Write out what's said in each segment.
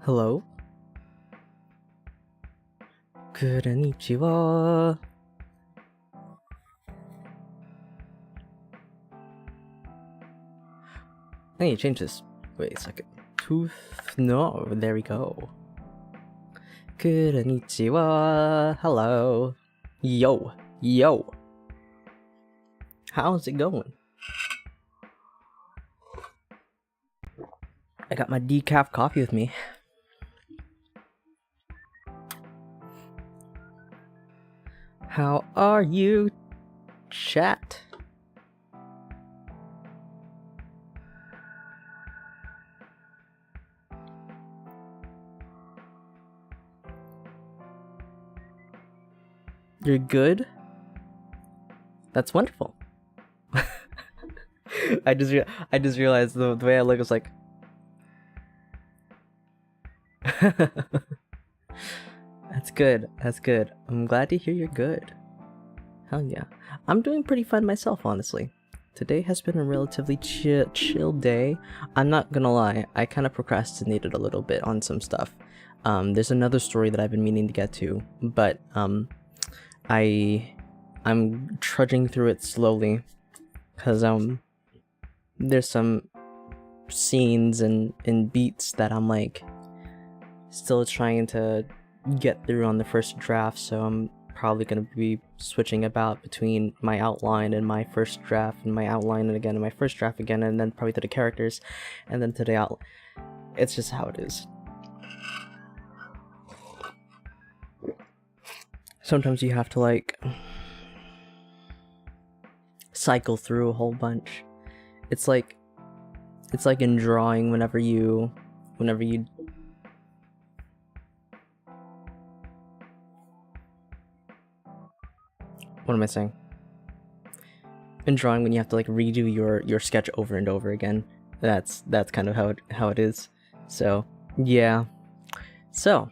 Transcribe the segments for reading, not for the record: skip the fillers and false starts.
Hello? CooltheNephilim. I need to change this. Wait a second. No, there we go. CooltheNephilim. Hello. Yo. Yo. How's it going? I got my decaf coffee with me. How are you, chat? You're good? That's wonderful. I just realized the way I look was like That's good. That's good. I'm glad to hear you're good. Hell yeah. I'm doing pretty fine myself, honestly. Today has been a relatively chill day. I'm not gonna lie, I kind of procrastinated a little bit on some stuff. There's another story that I've been meaning to get to, but I'm trudging through it slowly because there's some scenes and beats that I'm like still trying to get through on the first draft, so I'm probably going to be switching about between my outline and my first draft and my outline and again and my first draft again, and then probably to the characters and then to the out. It's just how it is. Sometimes you have to like cycle through a whole bunch. It's like in drawing whenever you what am I saying? In drawing, when you have to like redo your sketch over and over again, that's kind of how it is. So yeah, so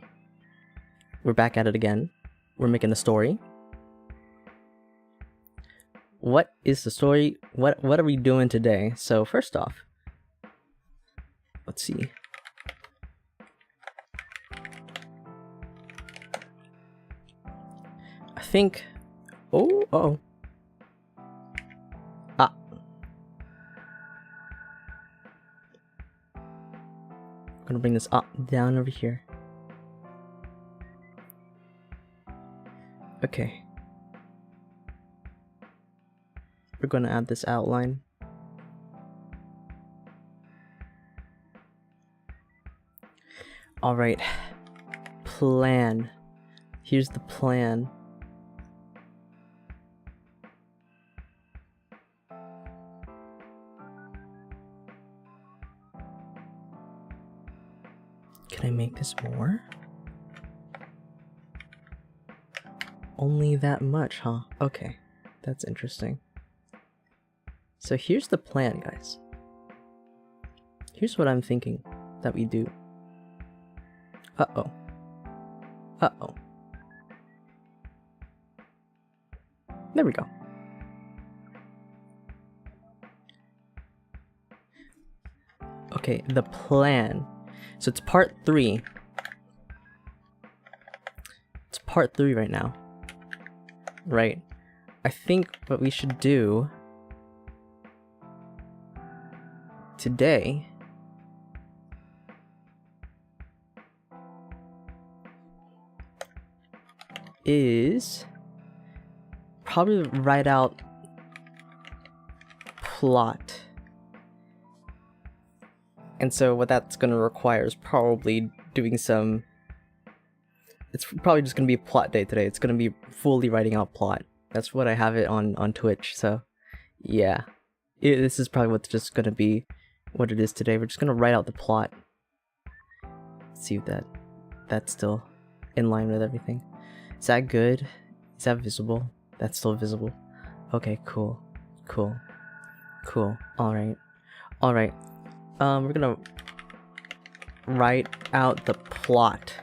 we're back at it again. We're making a story. What is the story? What are we doing today? So first off, let's see. I think. Oh. Ah. I'm gonna bring this up, down over here. Okay. We're gonna add this outline. Alright. Plan. Here's the plan. Can I make this more? Only that much, huh? Okay, that's interesting. So here's the plan, guys. Here's what I'm thinking that we do. Uh-oh. Uh-oh. There we go. Okay, the plan. So it's part 3. It's part 3 right now. Right. I think what we should do today is probably write out plot. And so what that's going to require is probably doing some... It's probably just going to be a plot day today. It's going to be fully writing out plot. That's what I have it on Twitch, so yeah. This is probably what's just going to be what it is today. We're just going to write out the plot. Let's see if that's still in line with everything. Is that good? Is that visible? That's still visible. Okay, cool. Cool. Cool. Alright. Alright. We're gonna write out the plot.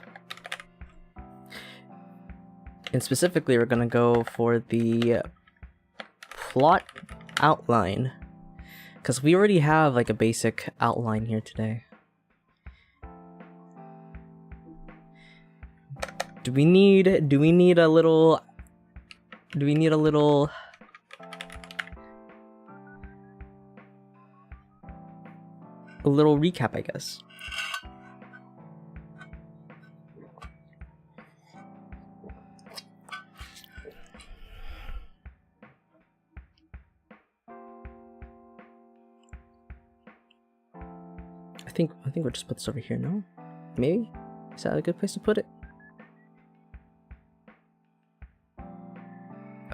And specifically, we're gonna go for the plot outline. Because we already have like a basic outline here today. Do we need a little recap, I guess. I think we'll just put this over here, no? Maybe? Is that a good place to put it?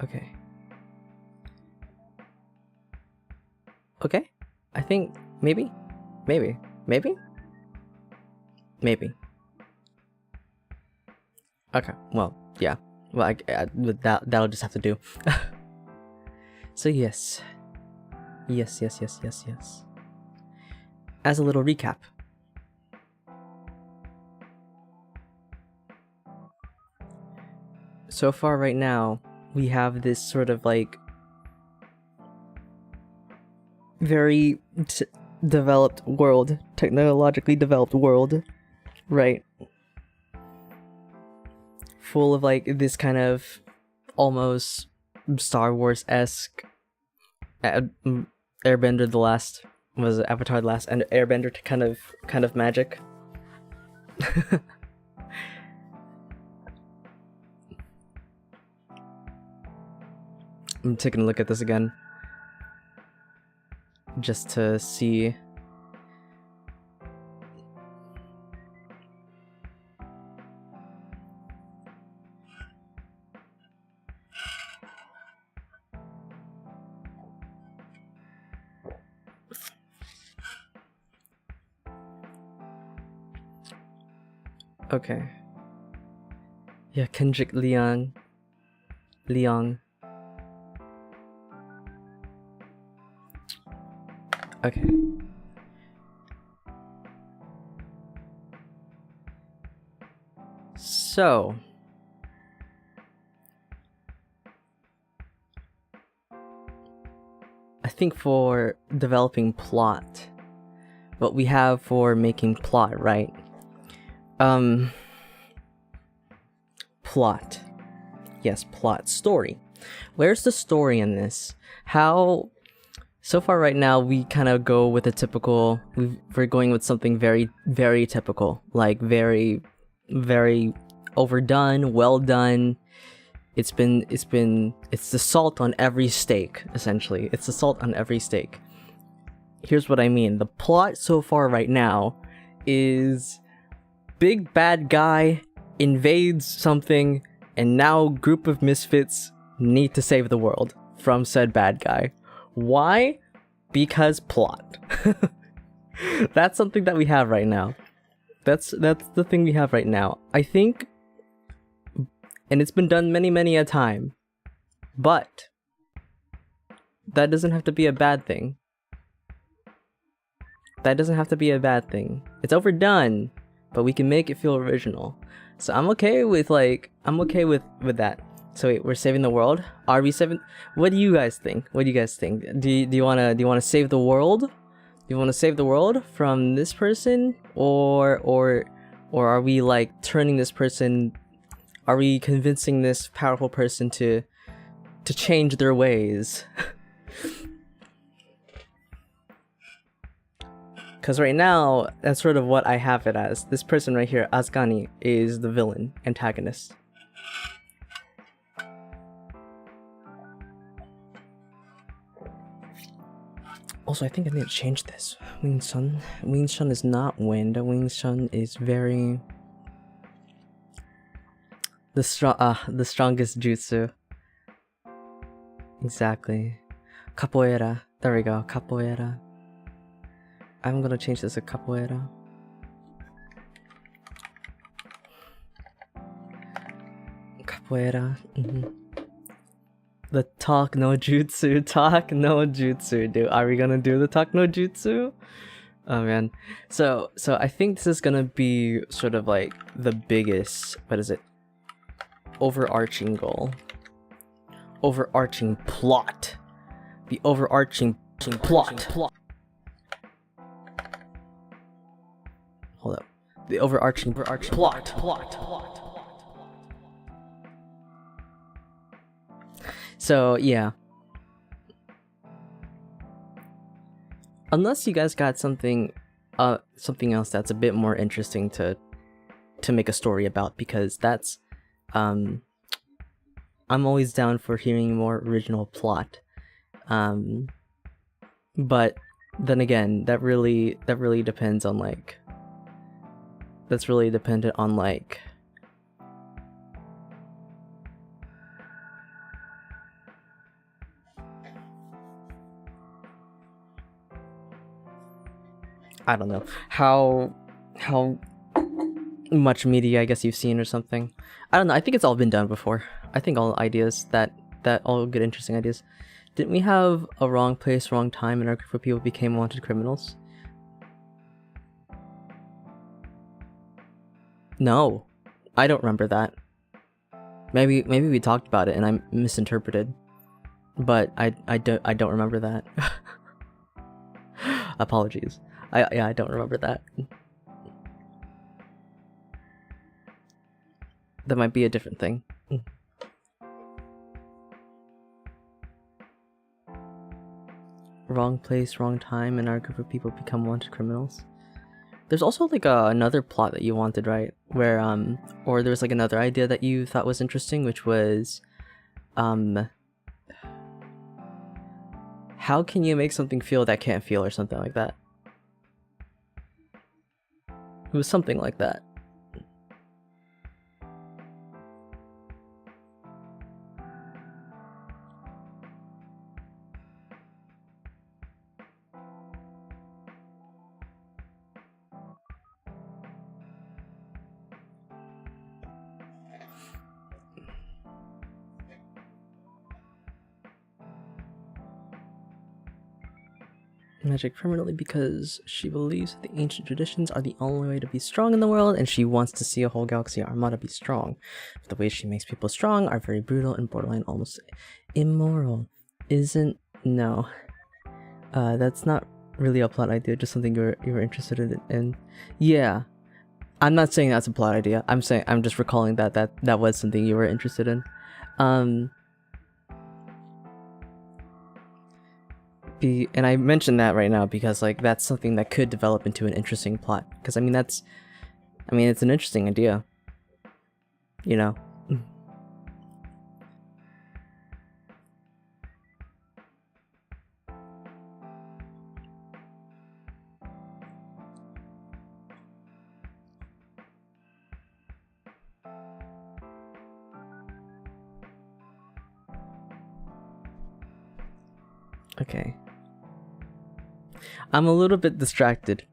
Okay. Okay. I think maybe. Maybe. Okay, well, yeah. Well, that'll just have to do. So yes. Yes. As a little recap. So far right now, we have this sort of like very developed world, technologically developed world, right? Full of like this kind of almost Star Wars-esque Airbender the Last, was it Avatar the Last and Airbender to kind of magic. I'm taking a look at this again just to see. Okay. Yeah, Kendrick Leong. Okay. So, I think for developing plot, what we have for making plot, right? Plot. Yes, plot. Story. Where's the story in this? How... So far right now, we kind of go with a typical... We're going with something very, very typical. Like, very, very overdone, well done. It's the salt on every steak, essentially. It's the salt on every steak. Here's what I mean. The plot so far right now is... Big bad guy invades something, and now group of misfits need to save the world from said bad guy. Why? Because plot. That's something that we have right now. That's the thing we have right now. I think, and it's been done many a time, but that doesn't have to be a bad thing. That doesn't have to be a bad thing. It's overdone, but we can make it feel original. So I'm okay with that. So wait, we're saving the world? Are we saving? What do you guys think? Do you wanna save the world? Do you wanna save the world from this person, or are we like turning this person? Are we convincing this powerful person to change their ways? Because right now, that's sort of what I have it as. This person right here, Asgani, is the villain, antagonist. Also, I think I need to change this. Winged Sun. Winged Sun is not wind. Winged Sun is very... the strongest jutsu. Exactly. Capoeira. There we go. Capoeira. I'm gonna change this to capoeira. Capoeira. The talk no jutsu. Talk no jutsu, dude. Are we gonna do the talk no jutsu? Oh man. So I think this is gonna be sort of like the biggest, what is it? Overarching goal. Overarching plot. The overarching plot. Hold up. The overarching plot. So yeah. Unless you guys got something else that's a bit more interesting to make a story about, because that's I'm always down for hearing more original plot. But then again, that really depends on like, that's really dependent on like, I don't know how much media I guess you've seen or something. I don't know. I think it's all been done before. I think all ideas that all good, interesting ideas. Didn't we have a wrong place, wrong time, and our group of people became wanted criminals? No, I don't remember that. Maybe we talked about it and I misinterpreted, but I don't remember that. Apologies. I don't remember that. That might be a different thing. Wrong place, wrong time, and our group of people become wanted criminals. There's also like another plot that you wanted, right? Where or there was like another idea that you thought was interesting, which was how can you make something feel that can't feel, or something like that. It was something like that. Magic permanently because she believes that the ancient traditions are the only way to be strong in the world, and she wants to see a whole galaxy armada be strong. But the ways she makes people strong are very brutal and borderline almost immoral. No. That's not really a plot idea, just something you were interested in. Yeah. I'm not saying that's a plot idea. I'm just recalling that was something you were interested in. And I mentioned that right now because like that's something that could develop into an interesting plot. Because I mean it's an interesting idea. You know. Okay. I'm a little bit distracted.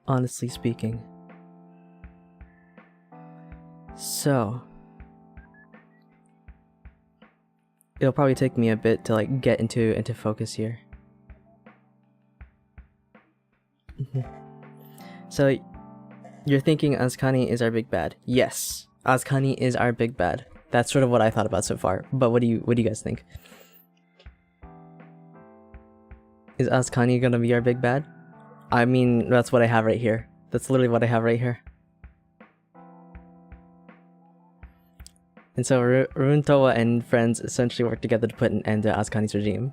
Honestly speaking. So it'll probably take me a bit to like get into focus here. So you're thinking Azkani is our big bad. Yes. Azkani is our big bad. That's sort of what I thought about so far. But what do you guys think? Is Azkani gonna be our big bad? I mean, that's what I have right here. That's literally what I have right here. And so Runtowa and friends essentially work together to put an end to Azkani's regime.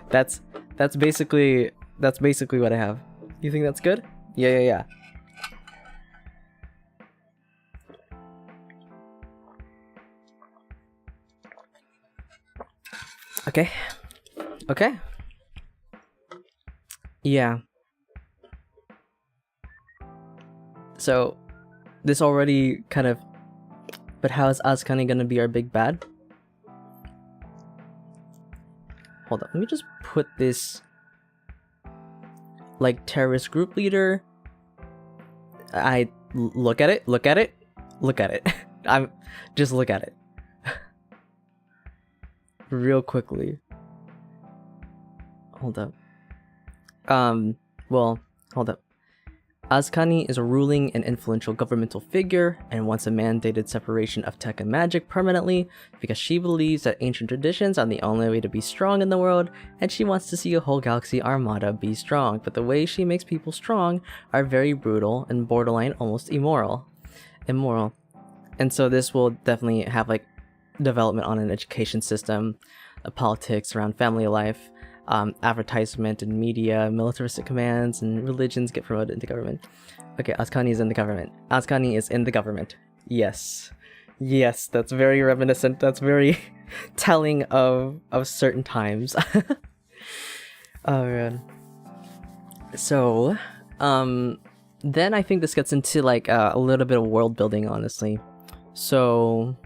That's basically what I have. You think that's good? Yeah. Okay. Yeah. So this already kind of, but how is Azkani gonna be our big bad? Hold on, let me just put this like terrorist group leader. I look at it. I'm just look at it real quickly. Hold up. Well, hold up. Azkani is a ruling and influential governmental figure and wants a mandated separation of tech and magic permanently because she believes that ancient traditions are the only way to be strong in the world, and she wants to see a whole galaxy armada be strong, but the ways she makes people strong are very brutal and borderline almost immoral. And so this will definitely have like development on an education system, politics around family life, advertisement and media, militaristic commands, and religions get promoted into government. Okay, Azkani is in the government. Azkani is in the government. Yes, that's very reminiscent. That's very telling of certain times. Oh man. So, then I think this gets into like a little bit of world building, honestly. So,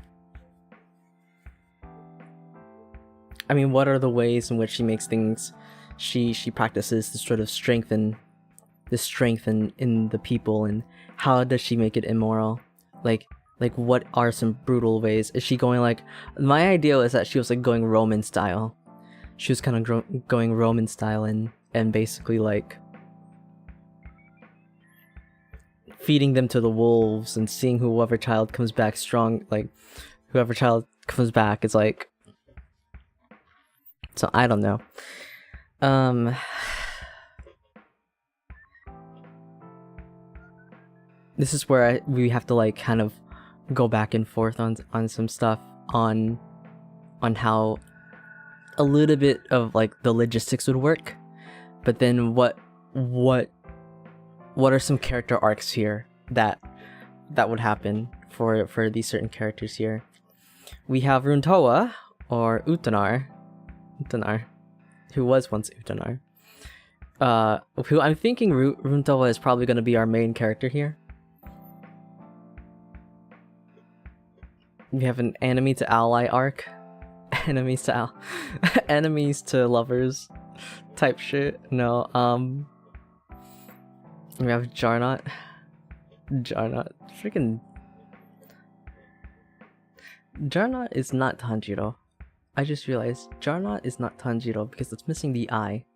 I mean, what are the ways in which she makes things she practices this sort of strength in the people, and how does she make it immoral? Like what are some brutal ways? Is she going like, my idea is that she was like going Roman style. She was kind of going Roman style and basically like feeding them to the wolves and seeing whoever child comes back strong, like whoever child comes back is like, so I don't know. This is where we have to like kind of go back and forth on some stuff on how a little bit of like the logistics would work, but then what are some character arcs here that would happen for these certain characters here. We have Runtoa, or Utanar, who was once Utanar. Who I'm thinking Runtoa is probably going to be our main character here. We have an enemy to ally arc, enemies to enemies to lovers type shit. No, we have Jarnot, freaking Jarnot is not Tanjiro. I just realized Jarnot is not Tanjiro because it's missing the I.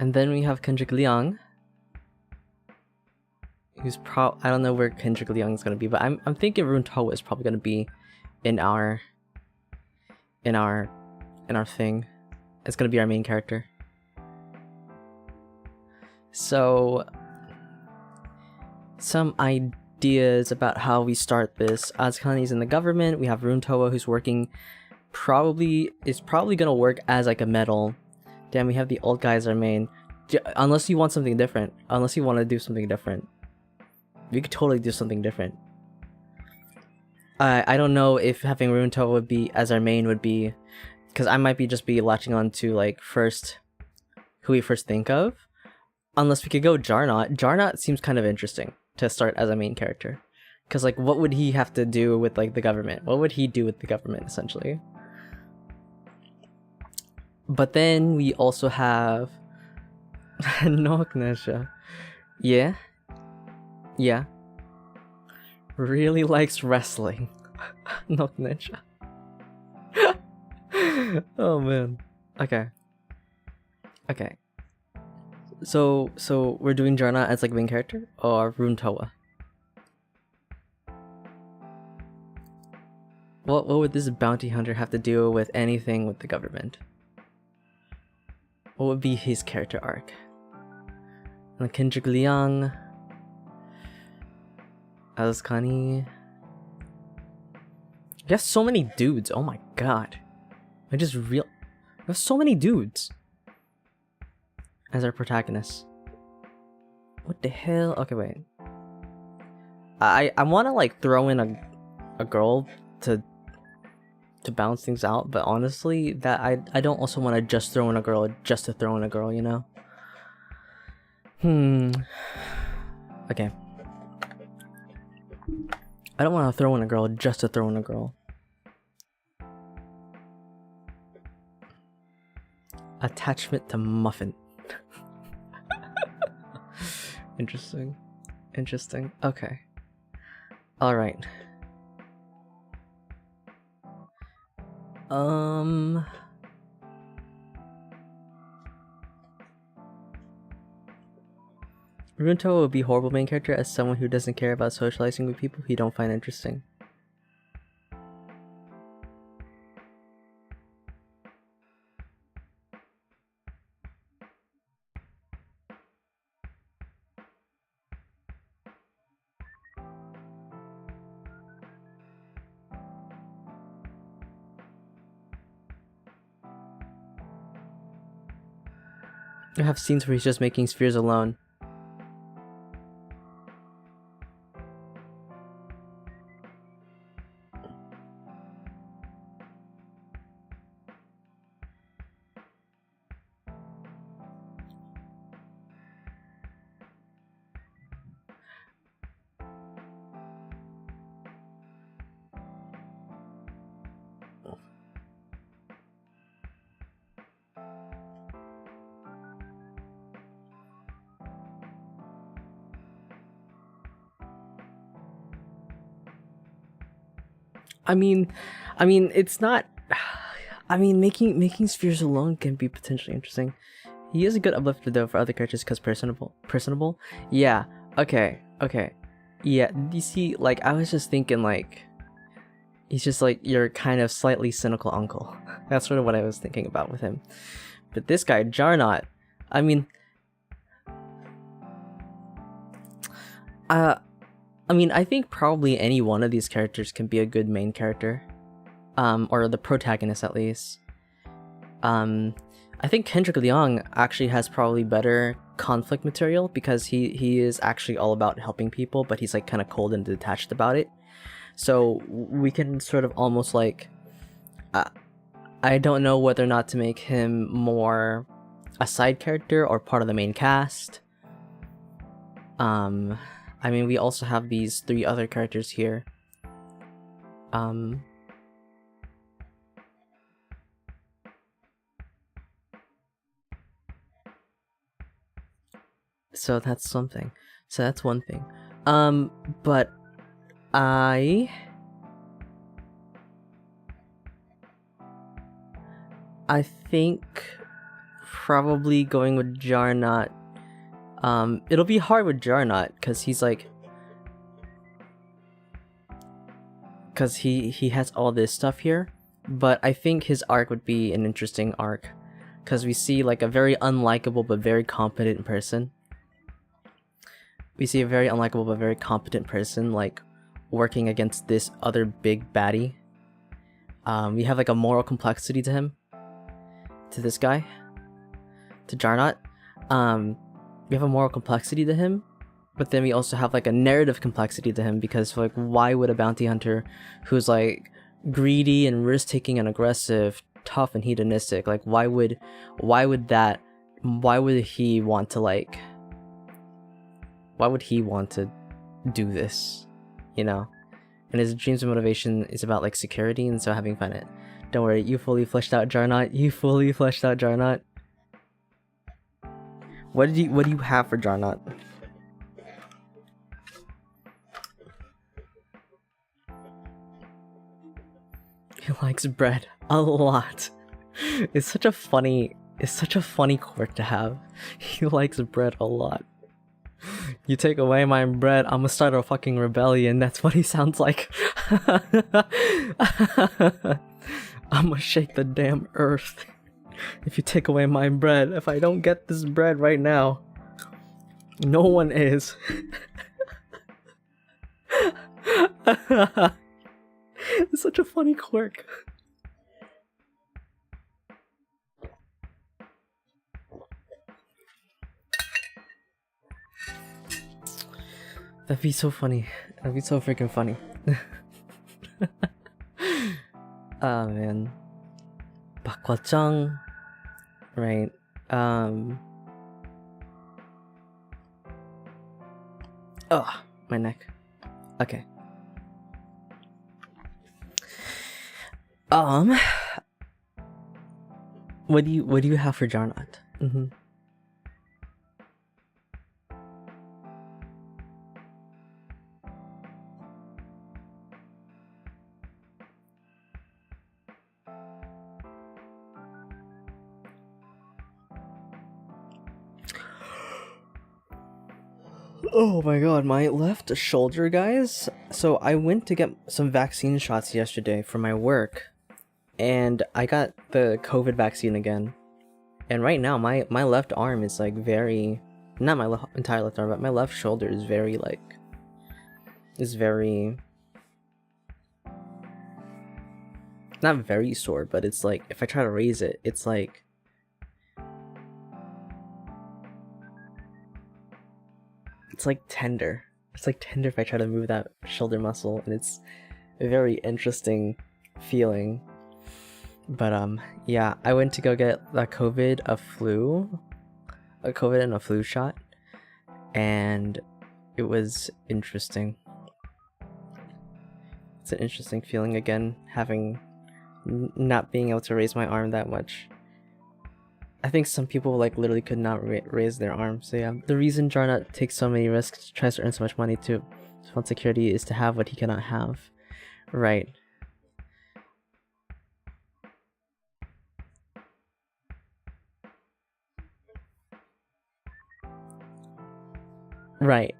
And then we have Kendrick Liang, who's I don't know where Kendrick Liang is gonna be, but I'm thinking Runtoa is probably gonna be in our thing. It's gonna be our main character. So some ideas about how we start this. Azkani's in the government. We have Runtoa, who's working, is probably gonna work as like a medal. Damn, we have the old guy as our main. Unless you want something different. Unless you want to do something different. We could totally do something different. I don't know if having Runtoa would be as our main would be, because I might just be latching on to like who we first think of. Unless we could go Jarnot. Jarnot seems kind of interesting to start as a main character, because like what would he have to do with like the government? What would he do with the government essentially? But then we also have Noknesha. Yeah. Really likes wrestling. Noknesha. Oh man. Okay. So we're doing Jarna as like main character, or Runtoa? What would this bounty hunter have to do with anything with the government? What would be his character arc? And Kendrick Liang, Azkani. We have so many dudes. Oh my god. We have so many dudes as our protagonists. What the hell? Okay, wait. I want to like throw in a girl to balance things out, but honestly, that I don't also want to just throw in a girl just to throw in a girl, you know? Okay. I don't want to throw in a girl just to throw in a girl. Attachment to Muffin. Interesting. Okay. Alright. Runto would be horrible main character as someone who doesn't care about socializing with people he don't find interesting. I have scenes where he's just making spheres alone. I mean, it's not. I mean, making spheres alone can be potentially interesting. He is a good uplifter though for other characters because personable. Yeah. Okay. Yeah. You see, like I was just thinking, like he's just like your kind of slightly cynical uncle. That's sort of what I was thinking about with him. But this guy, Jarnot, I mean, I think probably any one of these characters can be a good main character, or the protagonist at least. I think Kendrick Leong actually has probably better conflict material because he is actually all about helping people, but he's like kind of cold and detached about it. So we can sort of almost like, I don't know whether or not to make him more a side character or part of the main cast. I mean, we also have these 3 other characters here. So that's something. So that's one thing. But I think probably going with Jarnot. It'll be hard with Jarnot because he's like, because he has all this stuff here, but I think his arc would be an interesting arc because we see like a very unlikable but very competent person. We see a very unlikable but very competent person like working against this other big baddie. We have like a moral complexity to him, to this guy, to Jarnot. We have a moral complexity to him, but then we also have like a narrative complexity to him because like why would a bounty hunter who's like greedy and risk-taking and aggressive, tough and hedonistic, like why would he want to do this, you know? And his dreams and motivation is about like security and so having fun. Don't worry, you fully fleshed out Jarnot. What do you have for Jarnot? He likes bread a lot. It's such a funny quirk to have. He likes bread a lot. You take away my bread, I'ma start a fucking rebellion. That's what he sounds like. I'ma shake the damn earth. If you take away my bread, if I don't get this bread right now, no one is. It's such a funny quirk. That'd be so funny. That'd be so freaking funny. Oh man. Bakwachang. Right. Oh, my neck. Okay. What do you have for Jarnot? Oh my god, my left shoulder, guys. So I went to get some vaccine shots yesterday for my work, and I got the COVID vaccine again. And right now, my left arm is like very, not my entire left arm, but my left shoulder is very like, not very sore, but it's like, if I try to raise it, it's like, tender. It's like tender if I try to move that shoulder muscle, and it's a very interesting feeling. But yeah, I went to go get a COVID and a flu shot, and it was interesting. It's an interesting feeling again, having not being able to raise my arm that much. I think some people like literally could not raise their arm. So yeah, the reason Jarnot takes so many risks, tries to earn so much money to fund security, is to have what he cannot have. Right. Right.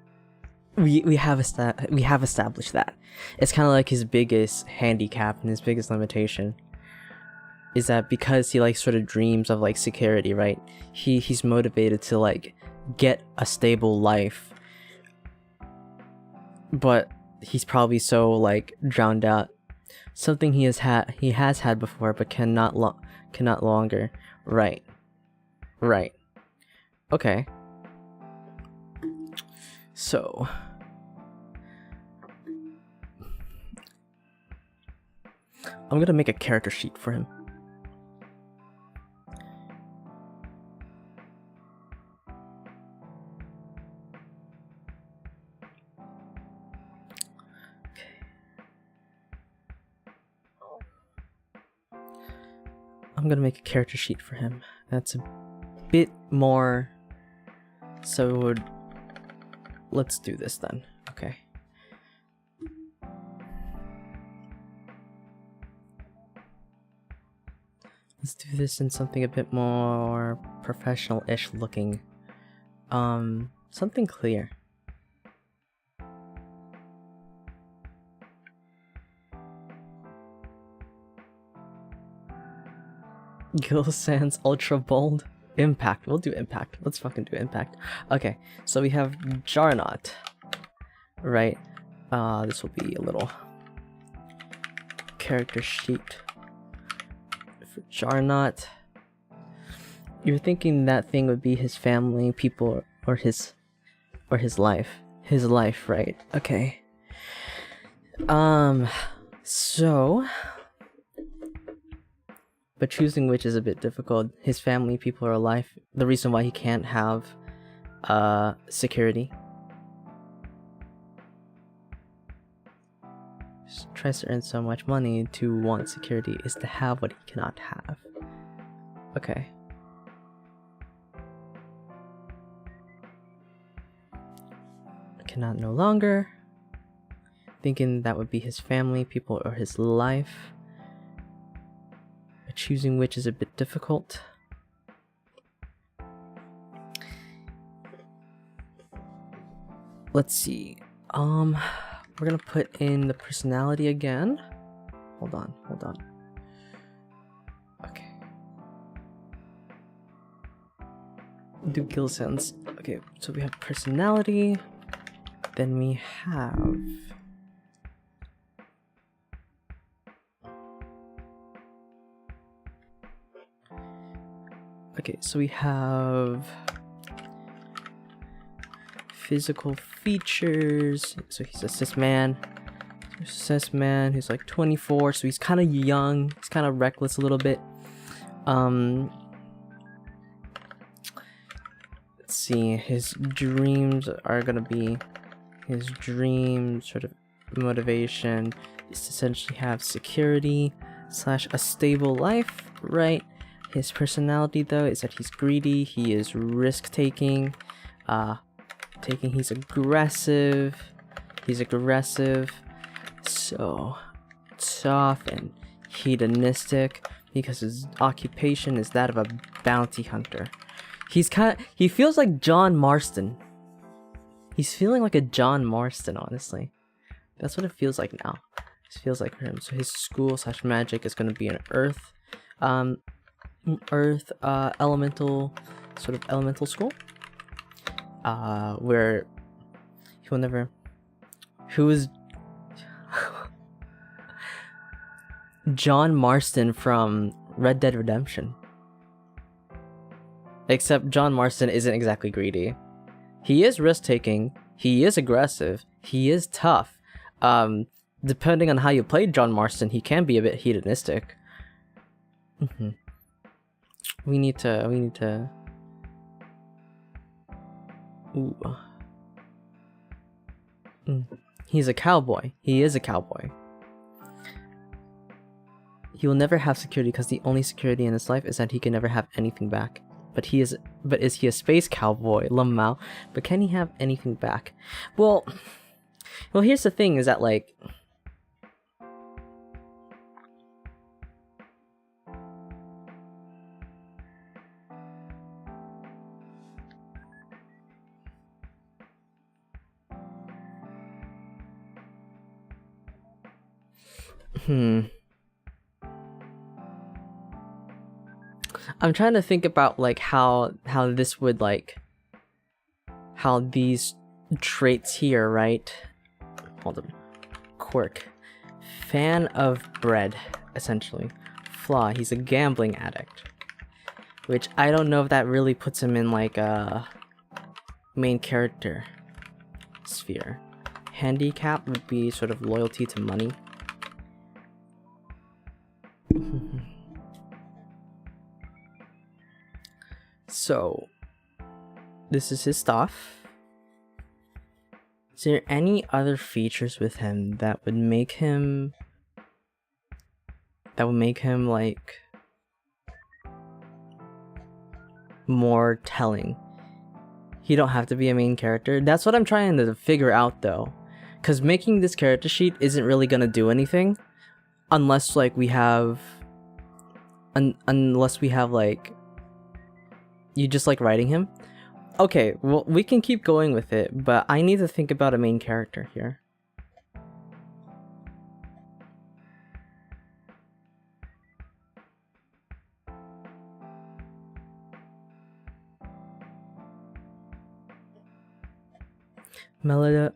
We have established that. It's kind of like his biggest handicap and his biggest limitation is that because he like sort of dreams of like security, right? He's motivated to like get a stable life, but he's probably so like drowned out. Something he has had before, but cannot longer. Right. Okay. So I'm gonna make a character sheet for him. I'm gonna make a character sheet for him. That's a bit more. So let's do this then. Okay. Let's do this in something a bit more professional-ish looking. Something clear. Gil Sans Ultra Bold. Impact. We'll do impact. Let's fucking do impact. Okay, so we have Jarnot. Right. This will be a little character sheet for Jarnot. You're thinking that thing would be his family, people, or his life. His life, right? Okay. So, but choosing which is a bit difficult. His family, people, or life. The reason why he can't have security. Just tries to earn so much money to want security is to have what he cannot have. Okay. Cannot no longer. Thinking that would be his family, people, or his life. But choosing which is a bit difficult. Let's see. We're gonna put in the personality again. Hold on. Okay. Do Gil Sans. Okay, so we have personality. Then we have okay, so we have physical features. So he's a cis man. Who's like 24, so he's kind of young. He's kind of reckless a little bit. Let's see. His dreams are gonna be his dream sort of motivation is to essentially have security / a stable life, right? His personality though is that he's greedy. He is risk taking. He's aggressive. So tough and hedonistic because his occupation is that of a bounty hunter. He feels like John Marston. He's feeling like a John Marston, honestly. That's what it feels like now. It feels like for him. So his school / magic is going to be an earth elemental school. Where he'll never. Who is John Marston from Red Dead Redemption? Except John Marston isn't exactly greedy. He is risk-taking, he is aggressive, he is tough. Depending on how you play John Marston, he can be a bit hedonistic. We need to... Ooh. He's a cowboy. He is a cowboy. He will never have security because the only security in his life is that he can never have anything back. But is he a space cowboy, Lamau? But can he have anything back? Well, here's the thing: is that like, I'm trying to think about like how this would like how these traits here, right? Hold on. Quirk. Fan of bread, essentially. Flaw, he's a gambling addict. Which I don't know if that really puts him in like a main character sphere. Handicap would be sort of loyalty to money. So, this is his stuff. Is there any other features with him that would make him like more telling? He don't have to be a main character. That's what I'm trying to figure out though, because making this character sheet isn't really gonna do anything unless like we have unless we have like you just like writing him. Okay, well, we can keep going with it, but I need to think about a main character here. Melido?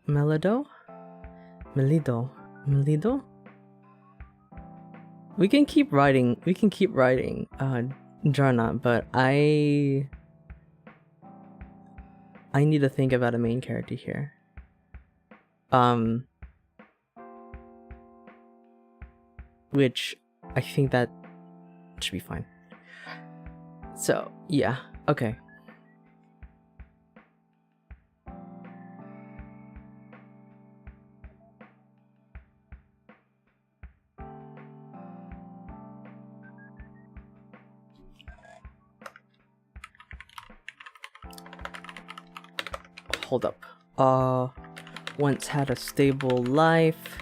We can keep writing, Jarna, but I need to think about a main character here. Which I think that should be fine. So, yeah, okay. Hold up. Once had a stable life,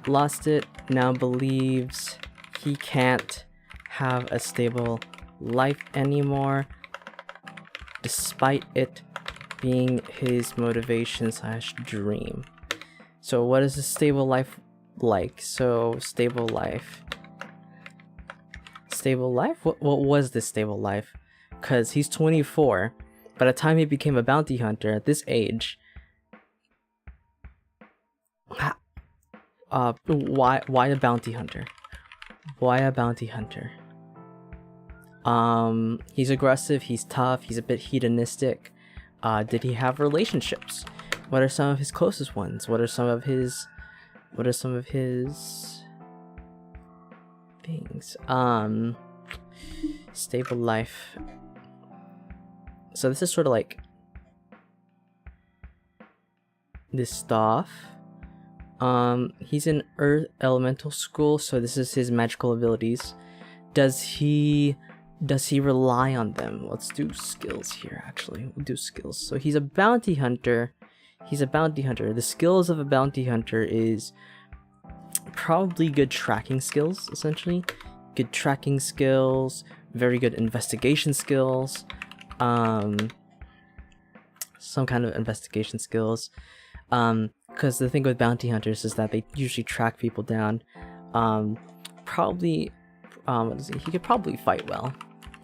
lost it, now believes he can't have a stable life anymore, despite it being his motivation / dream. So what is a stable life like? So stable life. What was this stable life? Because he's 24. By the time he became a bounty hunter at this age, why a bounty hunter? Why a bounty hunter? He's aggressive, he's tough, he's a bit hedonistic. Did he have relationships? What are some of his closest ones? What are some of his things? Stable life. So this is sort of like this stuff. He's in Earth Elemental School, so this is his magical abilities. Does he rely on them? Let's do skills here, actually. We'll do skills. So he's a bounty hunter. The skills of a bounty hunter is probably good tracking skills, essentially. Good tracking skills, very good investigation skills. Some kind of investigation skills. Because the thing with bounty hunters is that they usually track people down. Probably, what is he? He could probably fight well.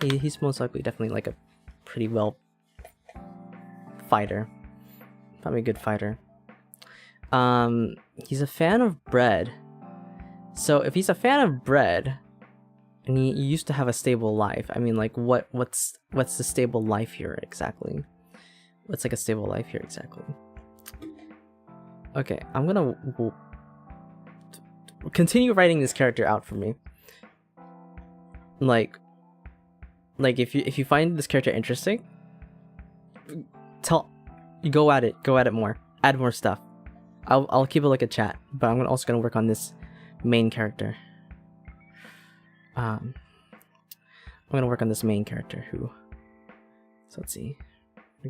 He's most likely definitely like a pretty well fighter. Probably a good fighter. He's a fan of bread. So if he's a fan of bread, and he used to have a stable life, I mean, like, what's the stable life here exactly? What's like a stable life here exactly? Okay, I'm gonna continue writing this character out for me. Like if you find this character interesting, go at it more, add more stuff. I'll keep it like a chat, but I'm also gonna work on this main character. I'm gonna work on this main character who. So let's see. We're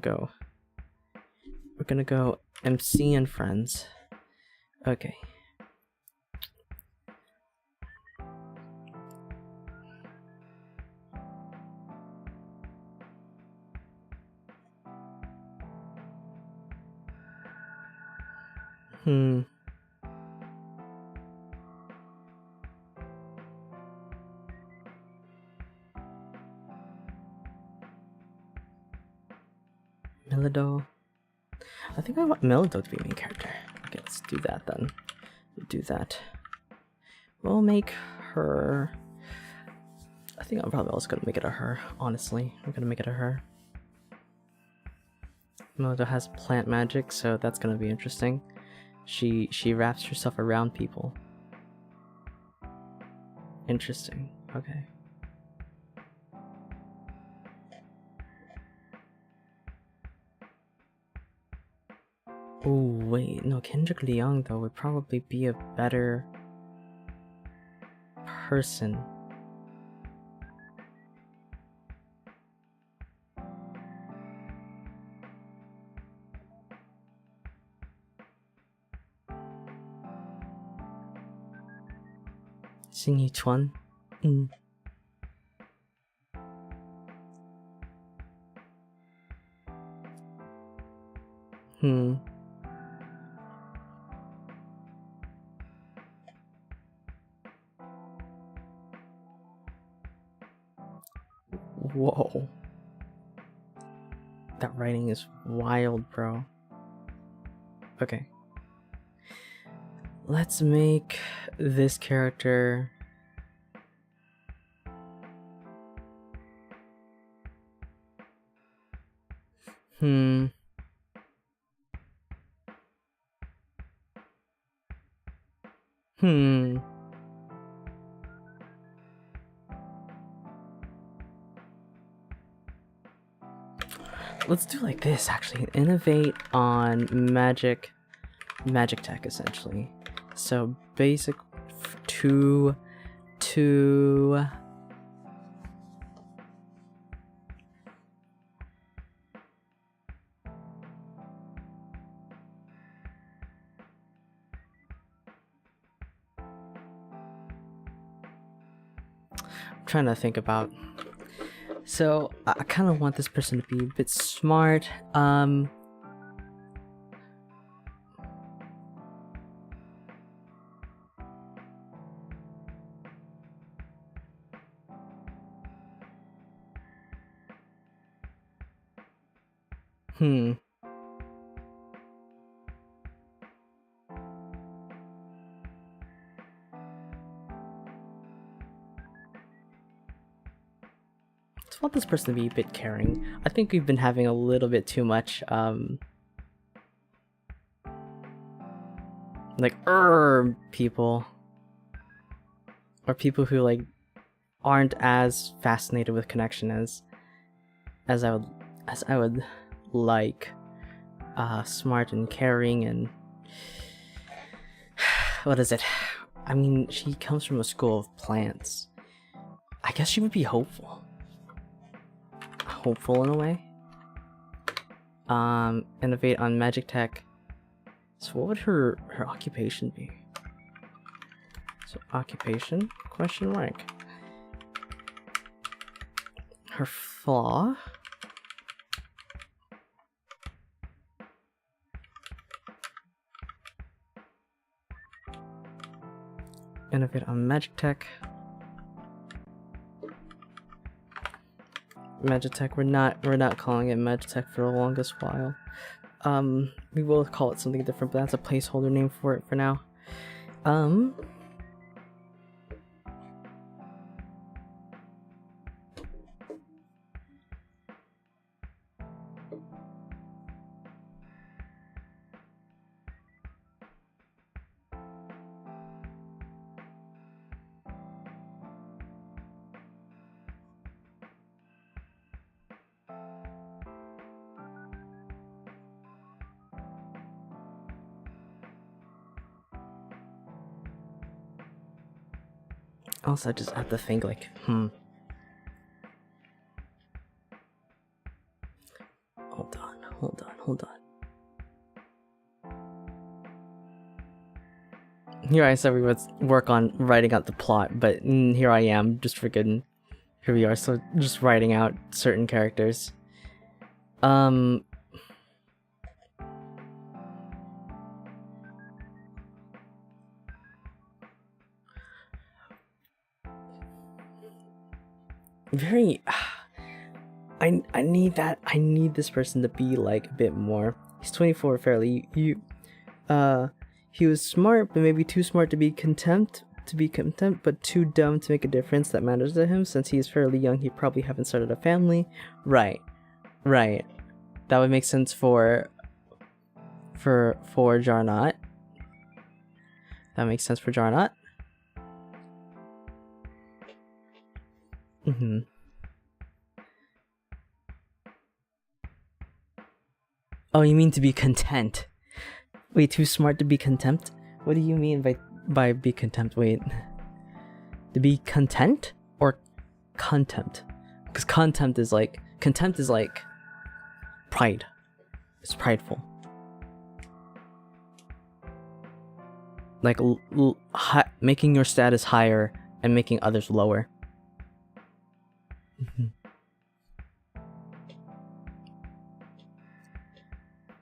gonna go MC and friends. Okay. Melido. I think I want Melido to be main character. Okay, let's do that then. We'll do that. We'll make her... I think I'm probably also gonna make it a her, honestly. I'm gonna make it a her. Melido has plant magic, so that's gonna be interesting. She wraps herself around people. Interesting. Okay. Oh wait, no, Kendrick Leung though would probably be a better person. Sing Yi-chuan? Whoa. That writing is wild, bro. Okay. Let's make this character... Let's do like this, actually. Innovate on magic tech, essentially. So basic to I'm trying to think about. So I kind of want this person to be a bit smart. I want this person to be a bit caring. I think we've been having a little bit too much, like, people. Or people who, like, aren't as fascinated with connection as I would like. Smart and caring and... what is it? I mean, she comes from a school of plants. I guess she would be hopeful. Hopeful in a way. Innovate on magic tech. So what would her occupation be? So occupation, question mark. Her flaw? Innovate on magic tech. Magitech, we're not calling it Magitech for the longest while. We will call it something different, but that's a placeholder name for it for now. Also, I just have to think, like, Hold on. Here I said we would work on writing out the plot, but here I am, just freaking... Here we are, so just writing out certain characters. Very... I need that. I need this person to be like a bit more. He's 24, fairly. He was smart, but maybe too smart to be content, but too dumb to make a difference that matters to him. Since he is fairly young, he probably haven't started a family. Right. That would make sense for Jarnot. That makes sense for Jarnot. Oh, you mean to be content? Wait, too smart to be content? What do you mean by be content? Wait, to be content or contempt? Because contempt is like pride. It's prideful. Like making your status higher and making others lower.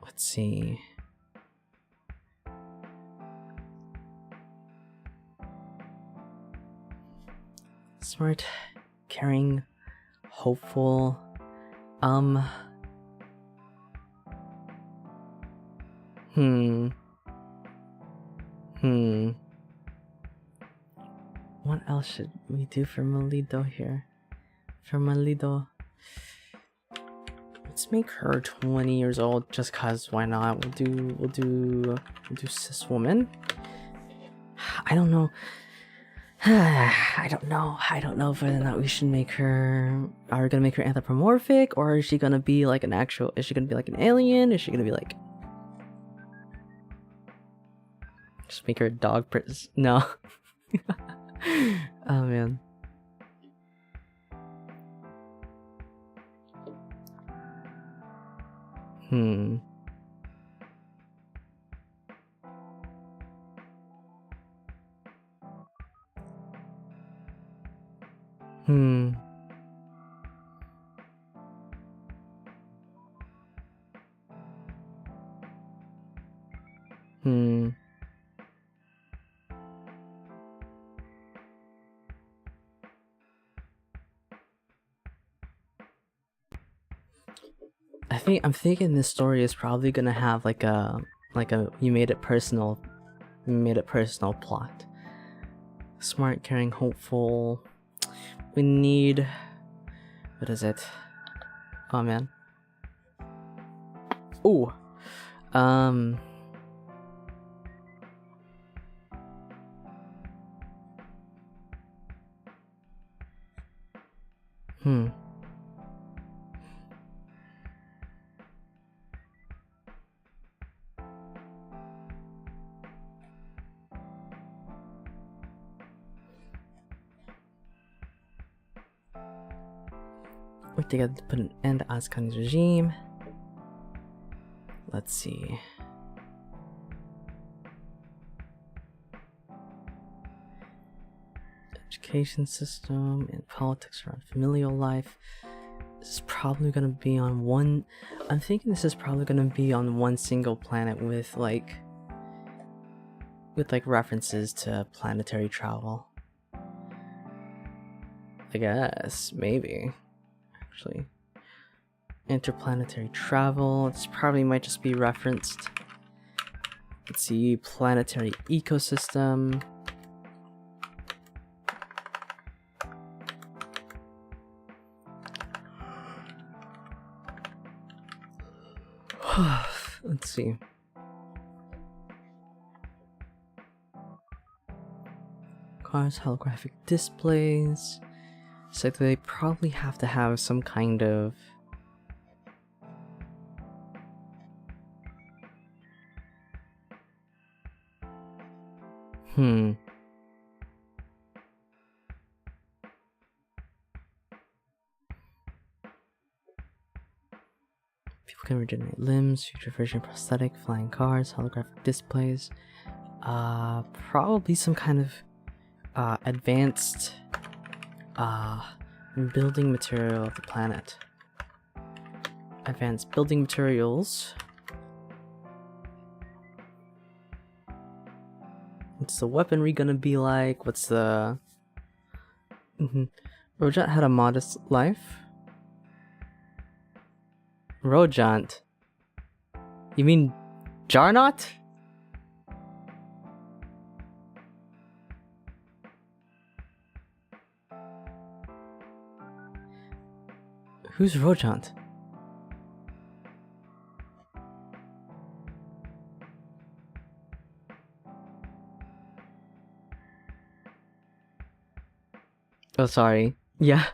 Let's see. Smart, caring, hopeful. What else should we do for Malido here? For Malido, let's make her 20 years old, just cause why not? We'll do cis woman. I don't know. I don't know whether or not we should make her. Are we gonna make her anthropomorphic, or is she gonna be like an actual? Is she gonna be like an alien? Is she gonna be like? Just make her a dog. No. Oh man. I'm thinking this story is probably gonna have like a you made it personal plot. Smart, caring, hopeful. We need, what is it? Oh man. Ooh. Work together to put an end to Azkani's regime. Let's see. Education system and politics around familial life. This is probably gonna be on one. I'm thinking this is probably gonna be on one single planet with like references to planetary travel. I guess maybe. Actually, interplanetary travel. This probably might just be referenced. Let's see, planetary ecosystem. Let's see. Cars, holographic displays. So they probably have to have some kind of People can regenerate limbs, future version prosthetic, flying cars, holographic displays. Probably some kind of advanced building material of the planet. Advanced building materials. What's the weaponry gonna be like? What's the... Rojat had a modest life. Rojant. You mean Jarnot? Who's Rojant? Oh, sorry. Yeah.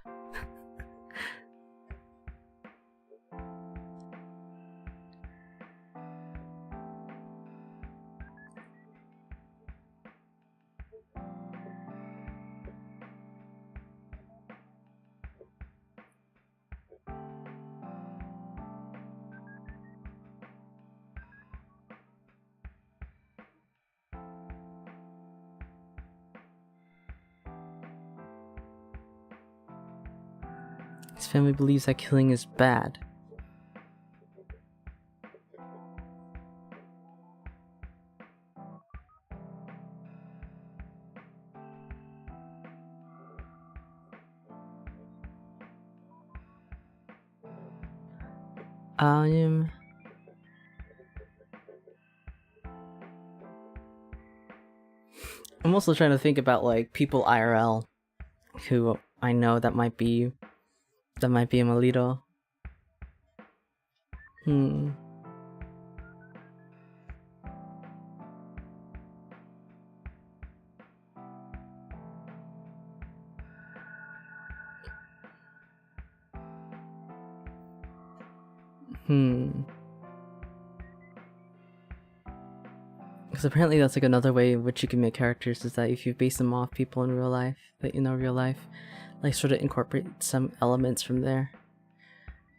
His family believes that killing is bad. I'm also trying to think about like people IRL who I know that might be a Melito. Because apparently that's like another way in which you can make characters, is that if you base them off people in real life, that you know real life, like sort of incorporate some elements from there.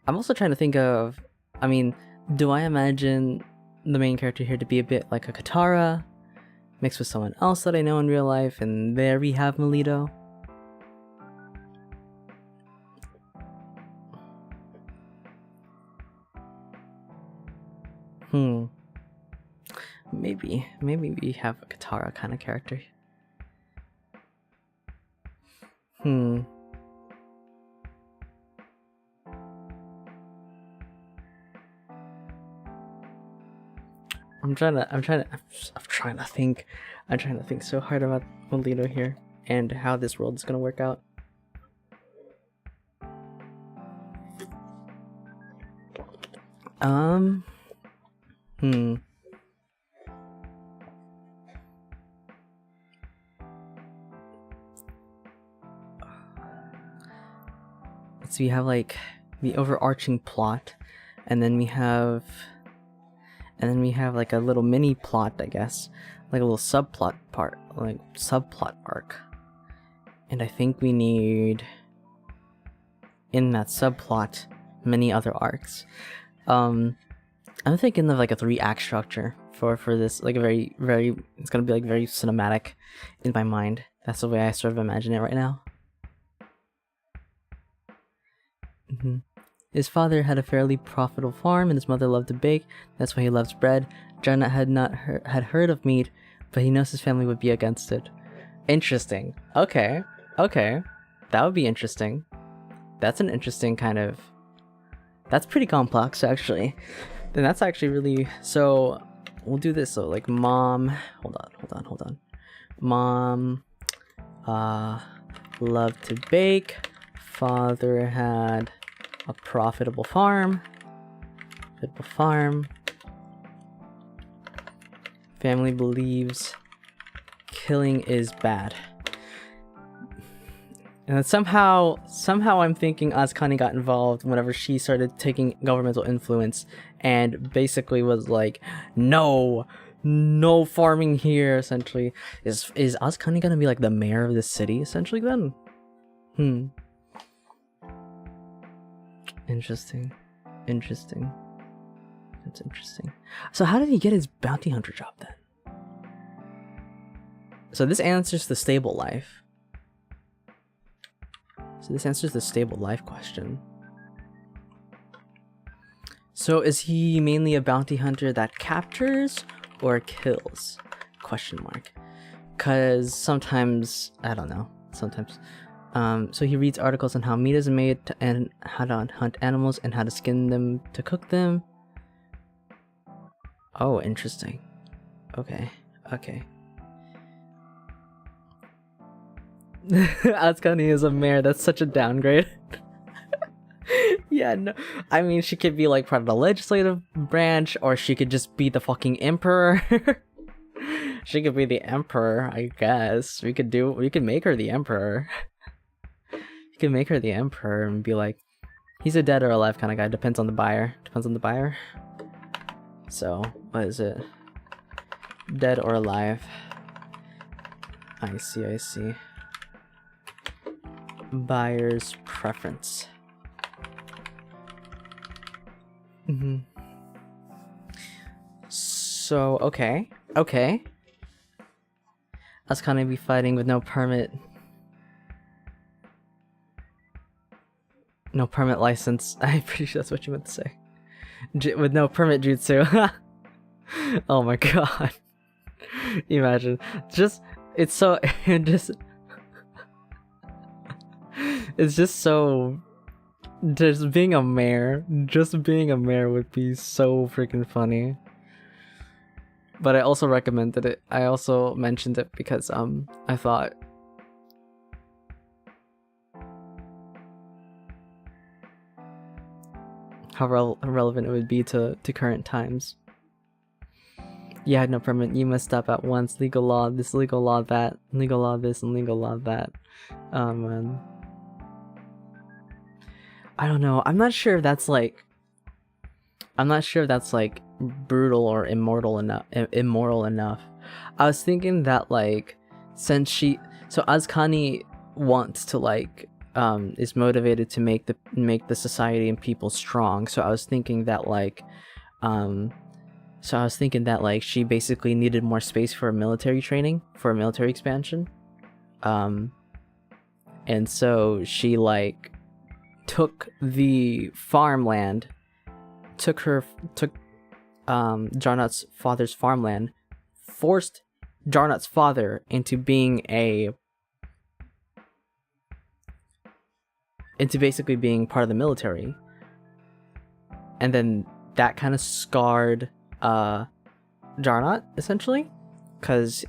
I'm also trying to think of, I mean, do I imagine the main character here to be a bit like a Katara, mixed with someone else that I know in real life, and there we have Melito? Maybe we have a Katara kind of character. I'm trying to think so hard about Melito here and how this world is gonna work out. So we have like the overarching plot, and then we have like a little mini plot, I guess, like a little subplot part, like subplot arc. And I think we need in that subplot many other arcs. I'm thinking of like a 3-act structure for this, like a very it's gonna be like very cinematic in my mind. That's the way I sort of imagine it right now. His father had a fairly profitable farm, and his mother loved to bake. That's why he loves bread. Jarnot had heard of meat, but he knows his family would be against it. Interesting. Okay. That would be interesting. That's an interesting kind of... That's pretty complex, actually. Then that's actually really... So, we'll do this. So, like, mom... Hold on. Mom... loved to bake. Father had a profitable farm. Family believes killing is bad. And somehow I'm thinking Azkani got involved whenever she started taking governmental influence and basically was like, no farming here, essentially. Is Azkani gonna be like the mayor of the city, essentially, then? Interesting. That's interesting. So how did he get his bounty hunter job then? So this answers the stable life. Question. So is he mainly a bounty hunter that captures or kills? Question mark. Cause sometimes, I don't know, So he reads articles on how meat is made and how to hunt animals and how to skin them to cook them. Oh, interesting. Okay. Azkani is a mayor. That's such a downgrade. Yeah, no. I mean, she could be like part of the legislative branch, or she could just be the fucking emperor. She could be the emperor, I guess. We could make her the emperor. You can make her the emperor and be like, he's a dead or alive kind of guy. Depends on the buyer. So, what is it? Dead or alive. I see. Buyer's preference. So, okay. I was gonna be fighting with no permit. No permit license. I'm pretty sure that's what you meant to say. With no permit jutsu. Oh my god. Imagine. It's so... It's just so... Just being a mayor would be so freaking funny. But I also recommended it. I also mentioned it because I thought how relevant it would be to current times. You had no permit, you must stop at once. Legal law this, legal law that, legal law this, and legal law that. Oh man. I don't know. I'm not sure if that's like brutal or immoral enough. I was thinking that like since Azkani wants to like is motivated to make the society and people strong. So I was thinking that like she basically needed more space for military training, for military expansion. And so she like took the farmland, took Jarnut's father's farmland, forced Jarnut's father into basically being part of the military. And then that kind of scarred Jarnut, essentially, because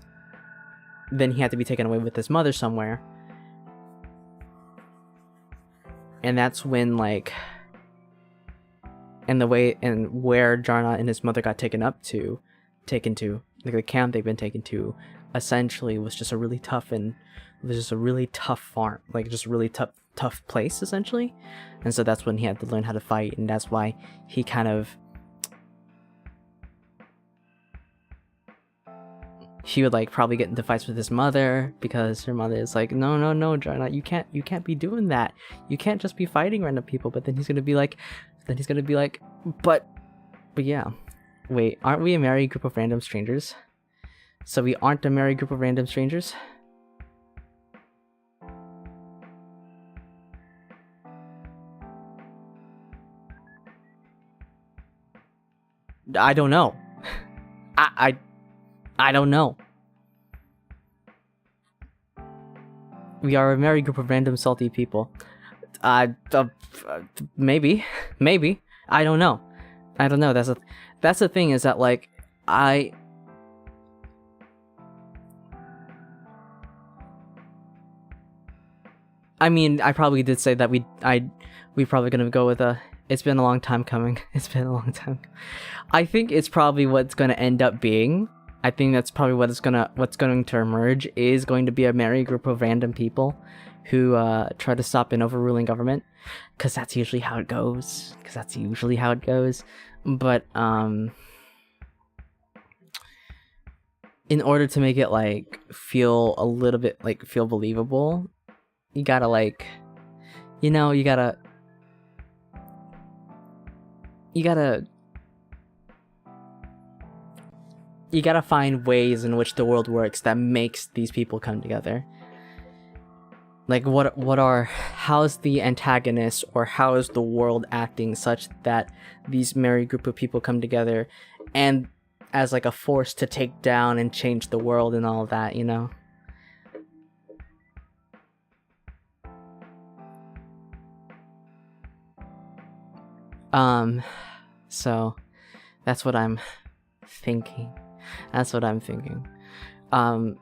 then he had to be taken away with his mother somewhere. And that's when like where Jarnut and his mother got taken to, like the camp they've been taken to, essentially was just a really tough farm, like just a really tough place essentially. And so that's when he had to learn how to fight, and that's why he kind of he would like probably get into fights with his mother, because her mother is like, no, Jarnut, you can't be doing that. You can't just be fighting random people. But then he's gonna be like, but yeah, wait, aren't we a merry group of random strangers? So we aren't a merry group of random strangers? I don't know. I don't know. We are a merry group of random salty people. Maybe. I don't know. That's the thing, is that like I mean, I probably did say that we probably gonna go with a. It's been a long time coming. I think it's probably what's gonna end up being. I think that's probably what's going to emerge, is going to be a merry group of random people who try to stop an overruling government, because that's usually how it goes. But in order to make it like feel a little bit like feel believable, you gotta like, you gotta find ways in which the world works that makes these people come together. Like how's the antagonist, or how is the world acting such that these merry group of people come together and as like a force to take down and change the world and all of that, So that's what I'm thinking. That's what I'm thinking. Hmm.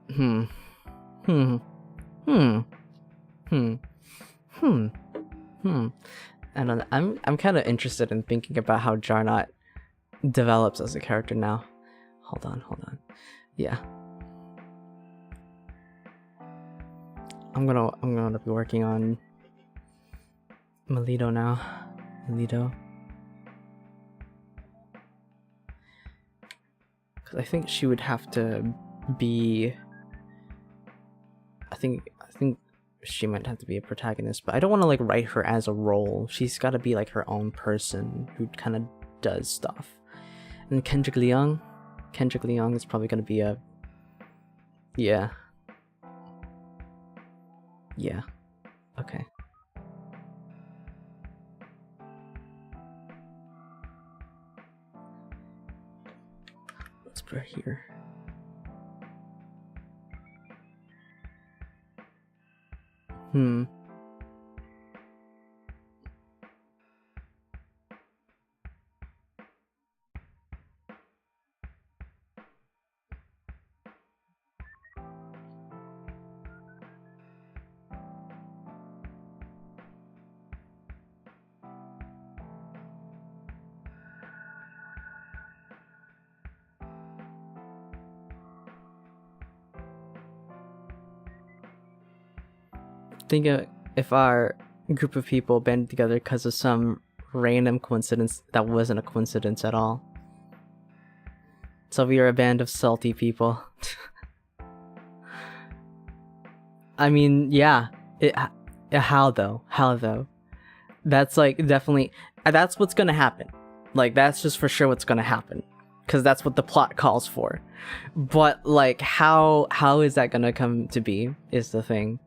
Hmm. Hmm. Hmm. Hmm. Hmm. I don't know. I'm kind of interested in thinking about how Jarnot develops as a character now. Hold on. Yeah. I'm gonna be working on Melito now. Melito. Because I think she would have to be... I think she might have to be a protagonist, but I don't want to like write her as a role. She's got to be like her own person who kind of does stuff. And Kendrick Leung is probably going to be a... Yeah. Okay. Let's put her here. Think if our group of people band together because of some random coincidence that wasn't a coincidence at all. So we are a band of salty people. I mean, yeah. How though? That's like definitely... That's what's gonna happen. Like, that's just for sure what's gonna happen. Because that's what the plot calls for. But, like, how is that gonna come to be, is the thing.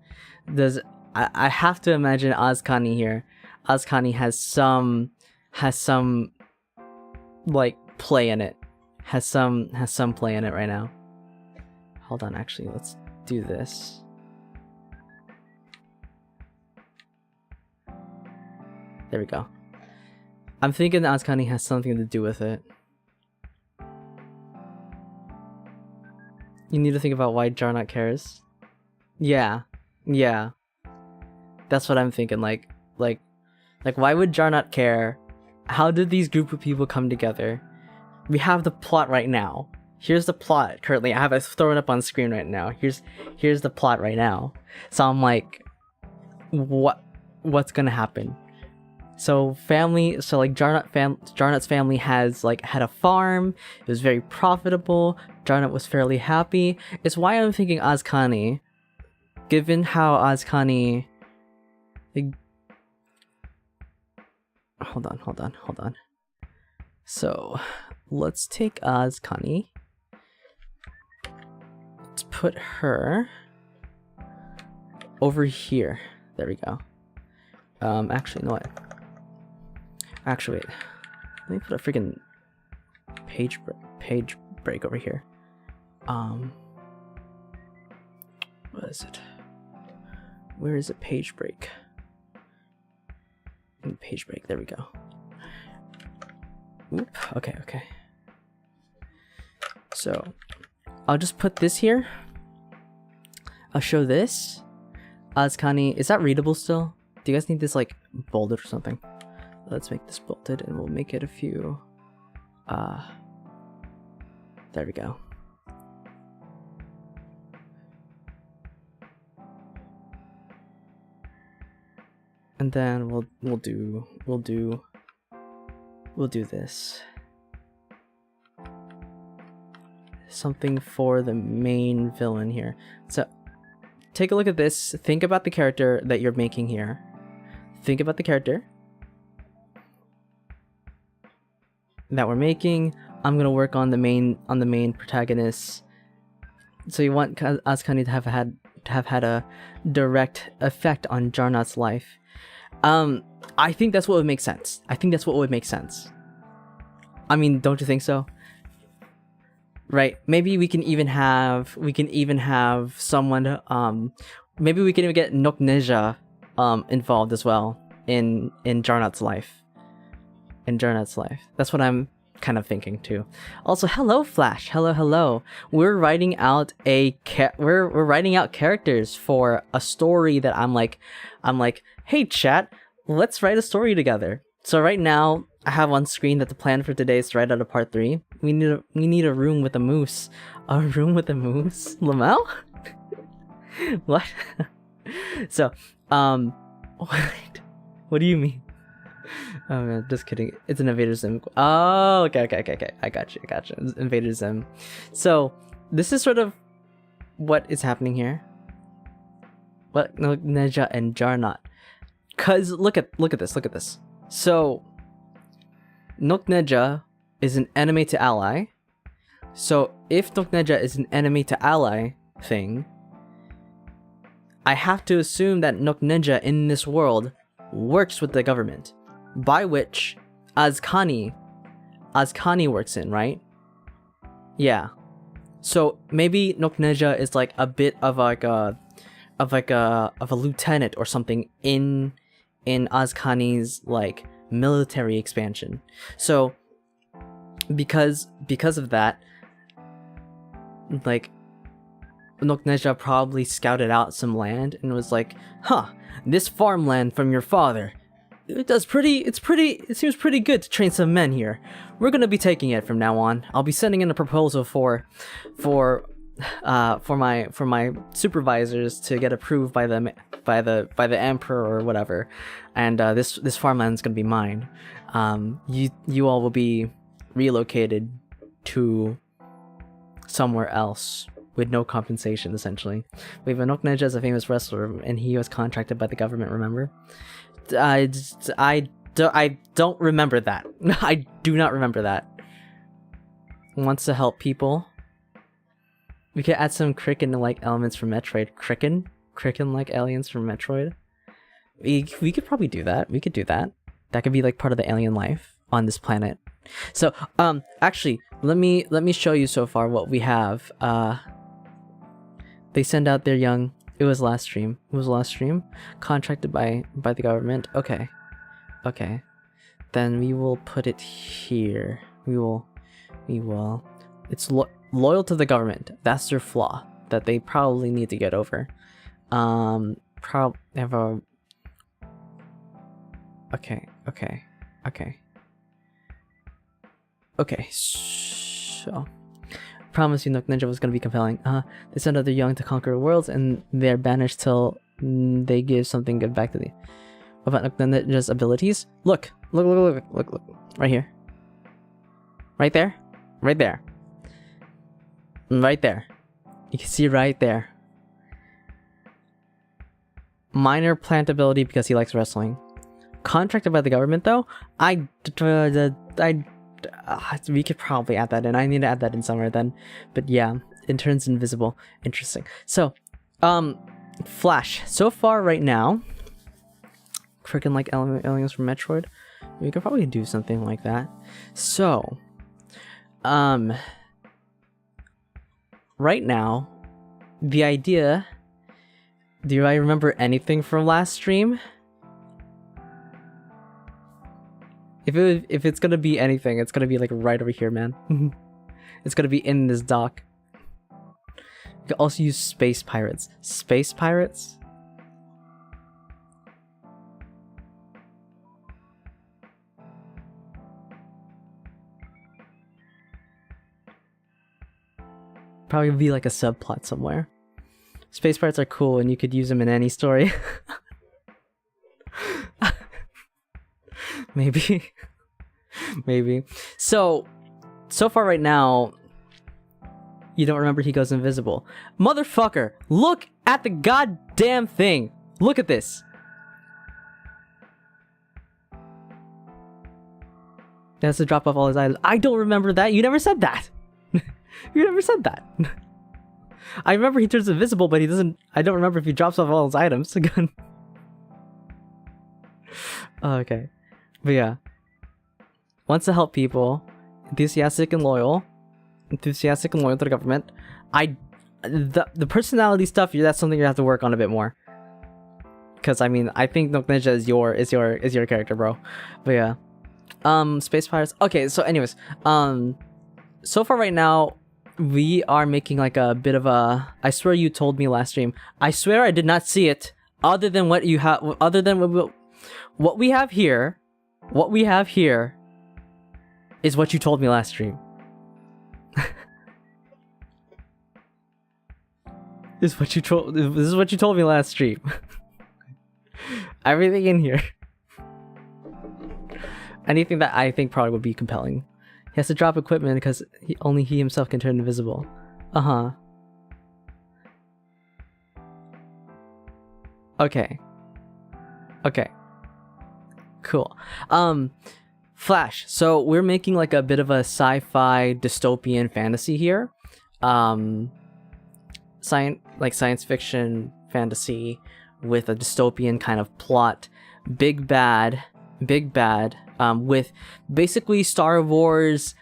I have to imagine Azkani here. Azkani has some like play in it. Has some play in it right now. Hold on, actually, let's do this. There we go. I'm thinking that Azkani has something to do with it. You need to think about why Jarnot cares. Yeah. That's what I'm thinking. Like, why would Jarnot care? How did these group of people come together? We have the plot right now. Here's the plot currently. I have it thrown up on screen right now. Here's the plot right now. So I'm like, what's gonna happen? So like Jarnot's family had a farm. It was very profitable. Jarnot was fairly happy. It's why I'm thinking Azkani. Given how Azkani... Like, hold on. So, let's take Azkani. Let's put her over here. There we go. Actually, you know what? Actually, wait. Let me put a freaking page break over here. What is it? Where is it? Page break. Page break. There we go. Oop. Okay. So, I'll just put this here. I'll show this. Azkani, is that readable still? Do you guys need this like bolded or something? Let's make this bolded and we'll make it a few. There we go. And then we'll do this. Something for the main villain here. So take a look at this. Think about the character that you're making here. Think about the character that we're making. I'm gonna work on the main protagonist. So you want Azkani to have had a direct effect on Jarnot's life. I think that's what would make sense. I mean, don't you think so? Right? Maybe we can even have someone. Maybe we can even get Nokneja involved as well. in Jarnut's life. In Jarnut's life. That's what I'm kind of thinking too. Also, hello Flash. Hello. We're writing out we're writing out characters for a story that I'm like, hey chat, let's write a story together. So right now I have on screen that the plan for today is to write out a part 3. We need a room with a moose. A room with a moose? Lamau? What? So, what do you mean? Oh man, just kidding. It's an Invader Zim. Oh, okay. I got you. It's Invader Zim. So, this is sort of what is happening here. What Neja and Jarnut. Cause look at this. So, Nokneja is an enemy to ally. So if Nokneja is an enemy to ally thing, I have to assume that Nokneja in this world works with the government, by which Azkani works in, right? Yeah. So maybe Nokneja is like a bit of a lieutenant or something in Azkani's like military expansion. So because of that, like Nokneja probably scouted out some land and was like, this farmland from your father, it seems pretty good to train some men here. We're gonna be taking it from now on. I'll be sending in a proposal for my supervisors to get approved by the emperor or whatever, and this farmland's gonna be mine. You all will be relocated to somewhere else with no compensation, essentially. We have Nokneja as a famous wrestler, and he was contracted by the government. Remember? I don't remember that. I do not remember that. Wants to help people. We could add some Kricken-like elements from Metroid. Kricken-like aliens from Metroid. We could probably do that. We could do that. That could be like part of the alien life on this planet. So, actually, let me show you so far what we have. They send out their young. It was last stream. Contracted by the government. Okay. Then we will put it here. We will. It's loyal to the government. That's their flaw that they probably need to get over. Have a. Okay, so promise you Nokneja was gonna be compelling. They send out their young to conquer worlds, and they're banished till they give something good back to the. What about Nokneja's abilities? Look, right here, right there. You can see right there. Minor plant ability because he likes wrestling. Contracted by the government though. We could probably add that in. I need to add that in somewhere then. But yeah, it turns invisible. Interesting. So, Flash. So far right now, freaking like aliens from Metroid. We could probably do something like that. So, right now, the idea. Do I remember anything from last stream? If it's gonna be anything, it's gonna be like right over here, man. It's gonna be in this dock. You can also use space pirates. Space pirates? Probably be like a subplot somewhere. Space pirates are cool and you could use them in any story. Maybe. So far right now, you don't remember he goes invisible. Motherfucker, look at the goddamn thing. Look at this. He has to drop off all his items. I don't remember that. You never said that. You never said that. I remember he turns invisible, but he doesn't. I don't remember if he drops off all his items again. Okay. But yeah. Wants to help people. Enthusiastic and loyal to the government. The personality stuff, that's something you have to work on a bit more. Because I mean, I think Nook Ninja is your character, bro. But yeah, Space Pirates. Okay, so anyways, so far right now, we are making like a bit of a. I swear you told me last stream. I swear I did not see it. Other than what you have, other than what we have here, what we have here is what you told me last stream. This is what you told me last stream. Everything in here. Anything that I think probably would be compelling. He has to drop equipment because only he himself can turn invisible. Okay. Cool. Flash. So we're making like a bit of a sci-fi dystopian fantasy here. Science fiction fantasy with a dystopian kind of plot. Big bad, with basically Star Wars,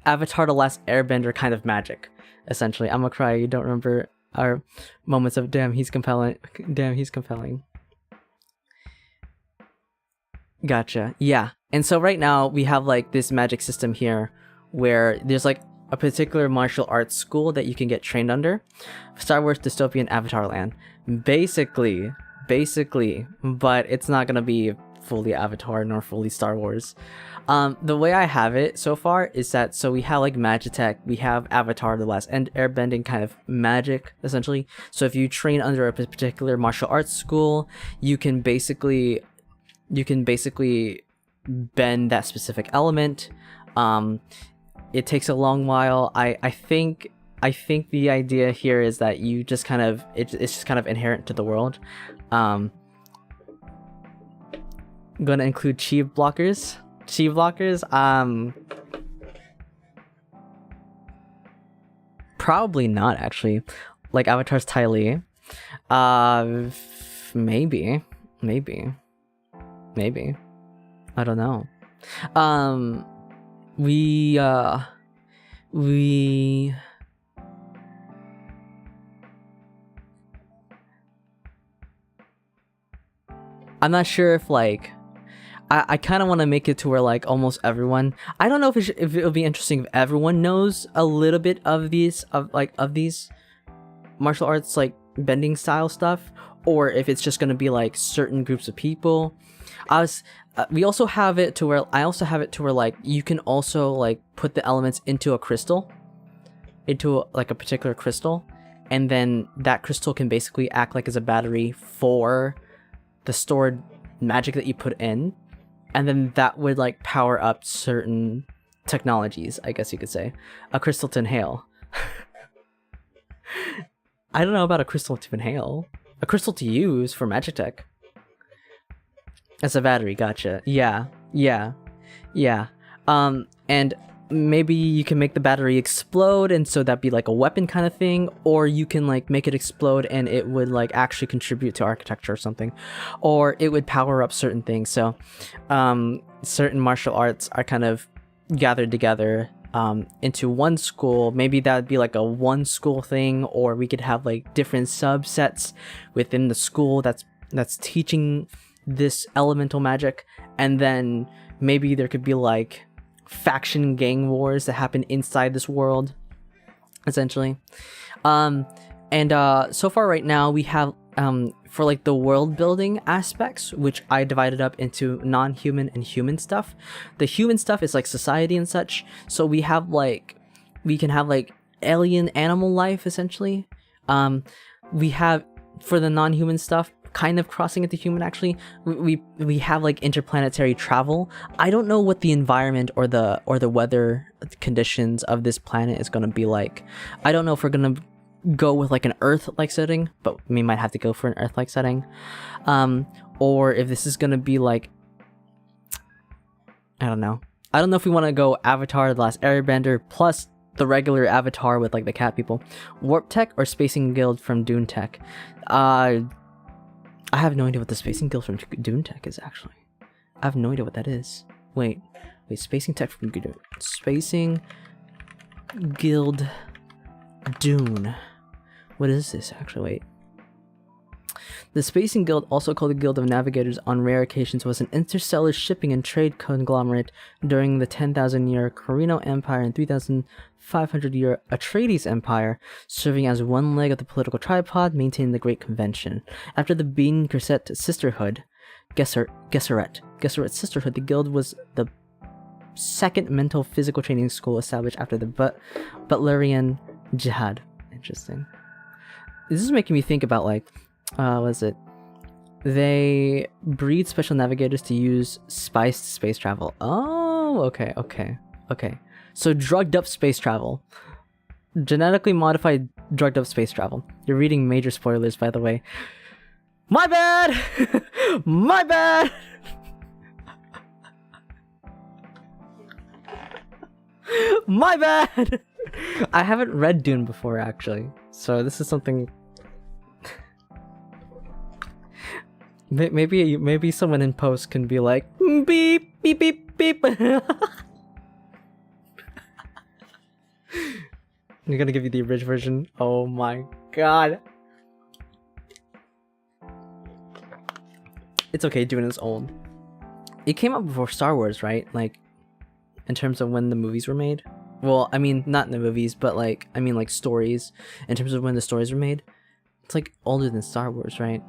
Avatar: The Last Airbender kind of magic, essentially. I'm gonna cry. You don't remember our moments of damn, he's compelling. Gotcha. Yeah. And so right now we have like this magic system here where there's like a particular martial arts school that you can get trained under. Star Wars dystopian Avatar land. Basically, but it's not gonna be fully Avatar nor fully Star Wars. The way I have it so far is that, so we have like Magitech, we have Avatar: The Last Airbending kind of magic, essentially. So if you train under a particular martial arts school, you can basically bend that specific element. It takes a long while. I think the idea here is that you just kind of it's just kind of inherent to the world. Gonna include chi blockers. Probably not, actually. Like Avatar's Ty Lee. Maybe. I don't know. I'm not sure if like I kind of want to make it to where like almost everyone. I don't know if it'll be interesting if everyone knows a little bit of these martial arts like bending style stuff, or if it's just gonna be like certain groups of people. We also have it to where like you can also like put the elements into a crystal, into like a particular crystal, and then that crystal can basically act like as a battery for the stored magic that you put in, and then that would like power up certain technologies, I guess you could say. A crystal to inhale. I don't know about a crystal to inhale. A crystal to use for Magitech. As a battery, gotcha. Yeah. And maybe you can make the battery explode, and so that'd be like a weapon kind of thing, or you can like make it explode and it would like actually contribute to architecture or something, or it would power up certain things. So certain martial arts are kind of gathered together into one school. Maybe that would be like a one school thing, or we could have like different subsets within the school that's teaching this elemental magic, and then maybe there could be like faction gang wars that happen inside this world, essentially. So far right now we have for like the world building aspects, which I divided up into non-human and human stuff. The human stuff is like society and such, so we can have like alien animal life, essentially. We have, for the non-human stuff, kind of crossing into human, actually, we have like interplanetary travel. I don't know what the environment or the weather conditions of this planet is going to be like. I don't know if we're going to go with like an Earth-like setting, but we might have to go for an Earth-like setting, or if this is going to be like, I don't know if we want to go Avatar: The Last Airbender plus the regular Avatar with like the cat people, Warp Tech, or Spacing Guild from Dune Tech. I have no idea what the Spacing Guild from Dune Tech is, actually. I have no idea what that is. Wait, Spacing Tech from Dune. Spacing Guild Dune. What is this, actually? Wait. The Spacing Guild, also called the Guild of Navigators on rare occasions, was an interstellar shipping and trade conglomerate during the 10,000-year Corino Empire and 3,500-year Atreides Empire, serving as one leg of the political tripod, maintaining the Great Convention. After the Bene Gesserit Sisterhood, Gesserit Sisterhood, the guild was the second mental physical training school established after the Butlerian Jihad. Interesting. This is making me think about, like, what is it? They breed special navigators to use spiced space travel. Oh, okay. So drugged up space travel. Genetically modified drugged up space travel. You're reading major spoilers, by the way. My bad! My bad! My bad! I haven't read Dune before, actually. So this is something... Maybe someone in post can be like, beep, beep, beep, beep. I'm gonna give you the abridged version. Oh my god. It's okay, Dune is old. It came out before Star Wars, right? Like, in terms of when the movies were made? Well, I mean, not in the movies, but like, I mean, like stories. In terms of when the stories were made, it's like older than Star Wars, right?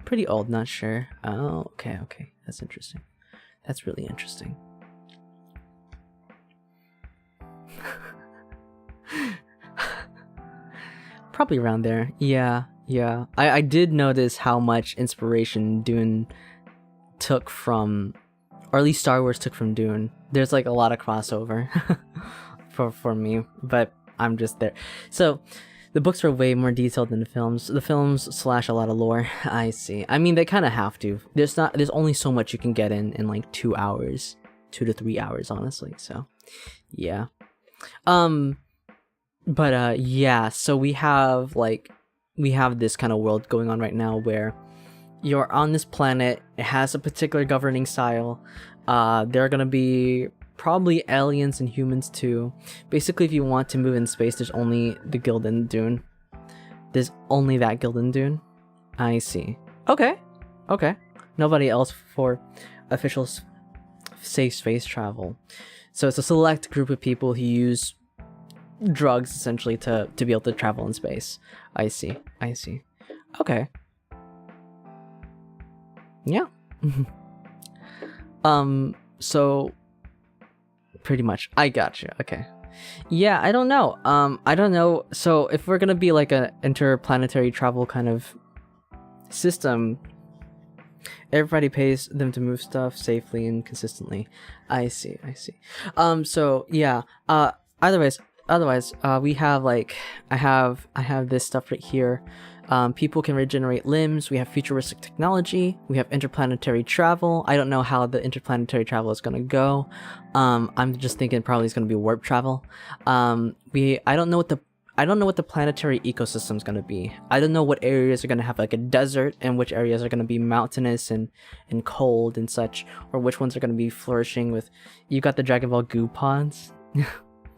Pretty old, not sure. Oh, okay. That's interesting. That's really interesting. Probably around there. Yeah. I did notice how much inspiration Dune took from, or at least Star Wars took from Dune. There's like a lot of crossover for me, but I'm just there. So the books are way more detailed than the films. The films slash a lot of lore. I see. I mean, they kind of have to. There's only so much you can get in like 2 hours, 2 to 3 hours, honestly. So yeah. Yeah. So we have this kind of world going on right now where you're on this planet. It has a particular governing style. There are gonna be probably aliens and humans too. Basically, if you want to move in space, there's only the guild in Dune. There's only that guild in Dune. I see. Okay. Nobody else for official safe space travel. So it's a select group of people who use drugs essentially to be able to travel in space. I see. Okay. Yeah. So pretty much I gotcha. Okay. Yeah, I don't know. So if we're gonna be like a interplanetary travel kind of system, everybody pays them to move stuff safely and consistently. I see. So yeah. Otherwise, we have like I have this stuff right here. People can regenerate limbs. We have futuristic technology. We have interplanetary travel. I don't know how the interplanetary travel is gonna go. I'm just thinking probably it's gonna be warp travel. I don't know what the planetary ecosystem is gonna be. I don't know what areas are gonna have like a desert and which areas are gonna be mountainous and cold and such, or which ones are gonna be flourishing with. You got the Dragon Ball goo pods.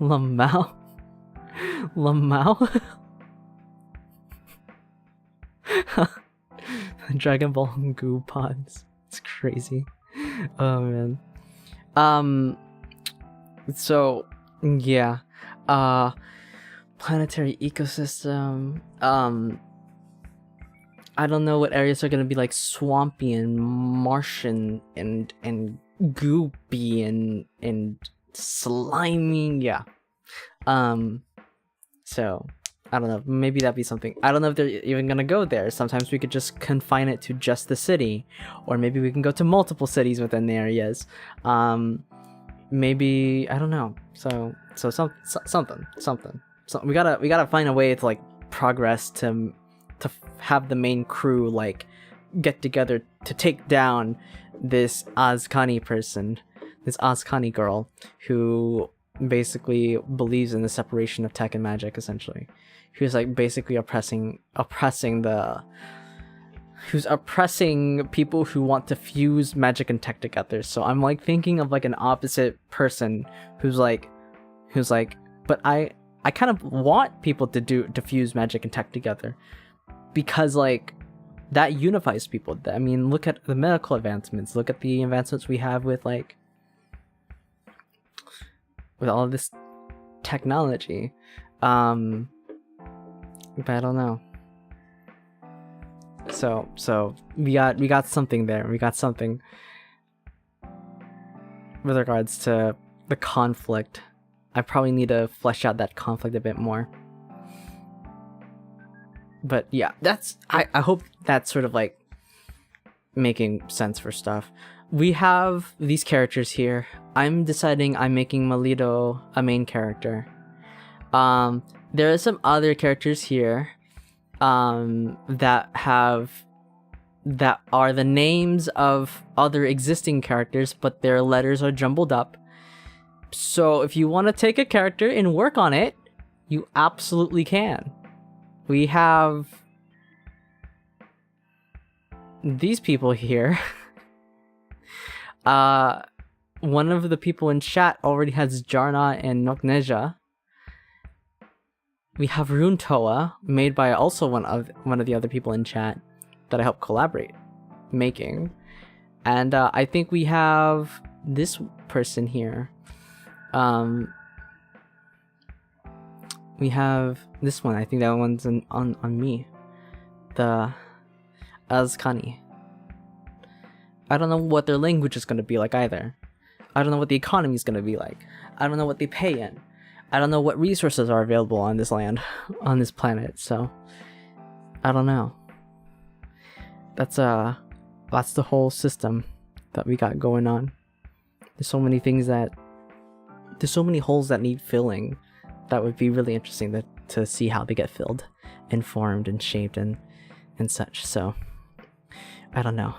Lamau. Dragon Ball goo pods. It's crazy. Oh man. So yeah. Planetary ecosystem. I don't know what areas are gonna be like swampy and Martian and goopy and slimy. Yeah. So I don't know, maybe that'd be something. I don't know if they're even gonna go there. Sometimes we could just confine it to just the city, or maybe we can go to multiple cities within the areas. Maybe I don't know. So something. So we gotta find a way to like progress to have the main crew like get together to take down this Azkani person, this Azkani girl who basically believes in the separation of tech and magic, essentially. Who's like basically oppressing people who want to fuse magic and tech together. So I'm like thinking of like an opposite person who's like, but I kind of want people to fuse magic and tech together, because like that unifies people. I mean, look at the medical advancements, look at the advancements we have with like with all this technology. But I don't know. So we got something there. We got something with regards to the conflict. I probably need to flesh out that conflict a bit more. But yeah, that's I hope that's sort of like making sense for stuff. We have these characters here. I'm deciding I'm making Melito a main character. There are some other characters here that are the names of other existing characters, but their letters are jumbled up. So if you want to take a character and work on it, you absolutely can. We have these people here. One of the people in chat already has Jarna and Nokneja. We have Runetoa, made by also one of the other people in chat that I helped collaborate making. And I think we have this person here. We have this one. I think that one's on me. The Azkani. I don't know what their language is going to be like either. I don't know what the economy is going to be like. I don't know what they pay in. I don't know what resources are available on this land, on this planet. So I don't know. That's the whole system that we got going on. There's so many things there's so many holes that need filling. That would be really interesting to see how they get filled and formed and shaped and such. So I don't know.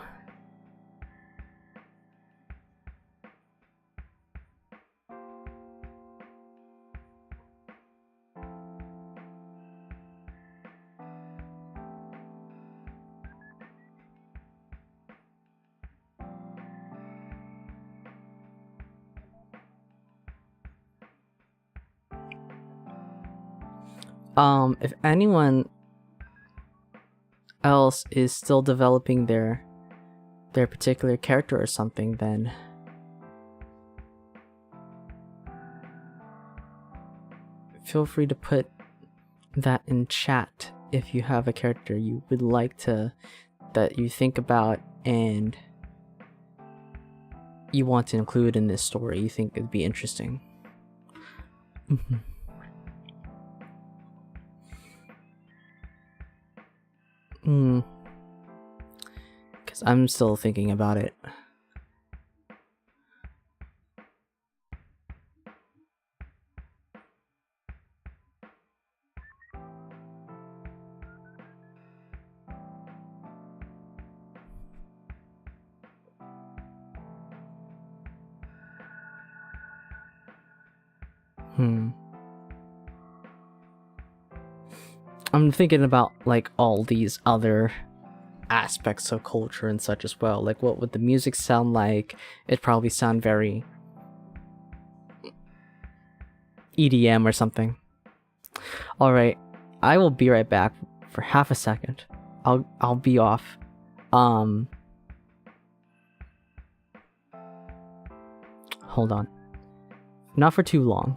If anyone else is still developing their particular character or something, then feel free to put that in chat if you have a character you would like that you think about and you want to include in this story, you think it'd be interesting. Because I'm still thinking about it. I'm thinking about like all these other aspects of culture and such as well. Like, what would the music sound like? It'd probably sound very EDM or something. Alright, I will be right back for half a second. I'll be off. Hold on. Not for too long.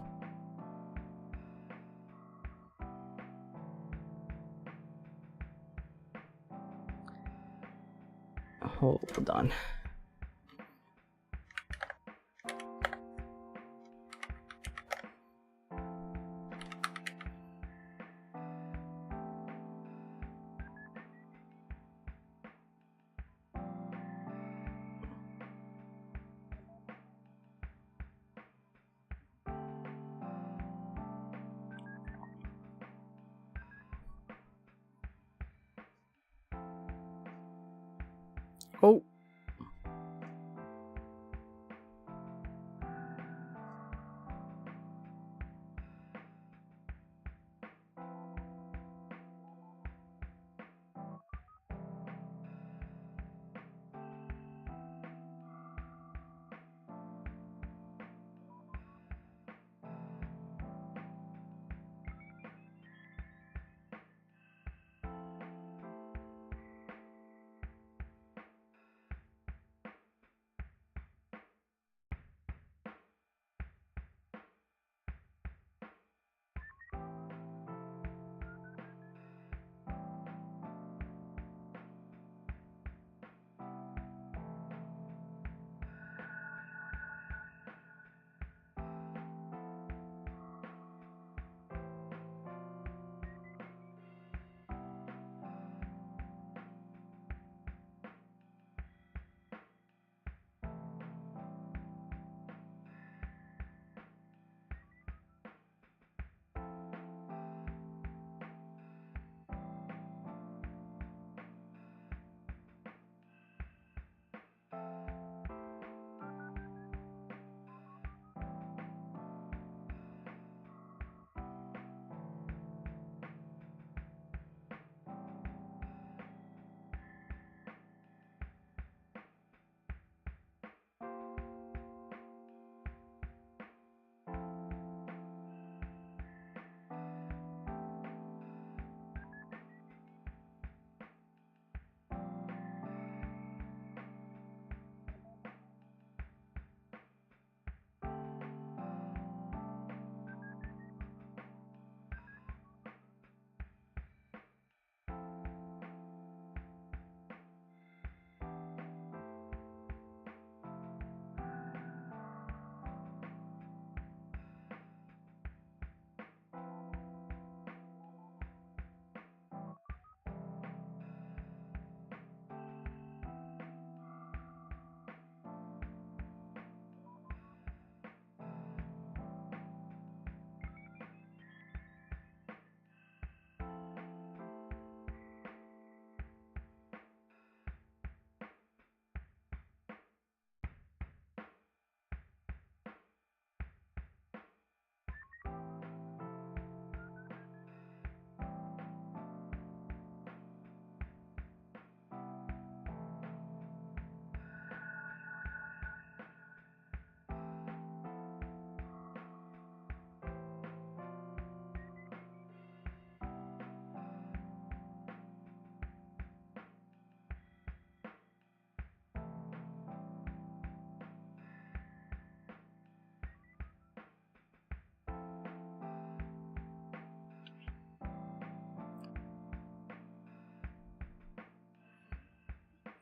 Hold on. Oh.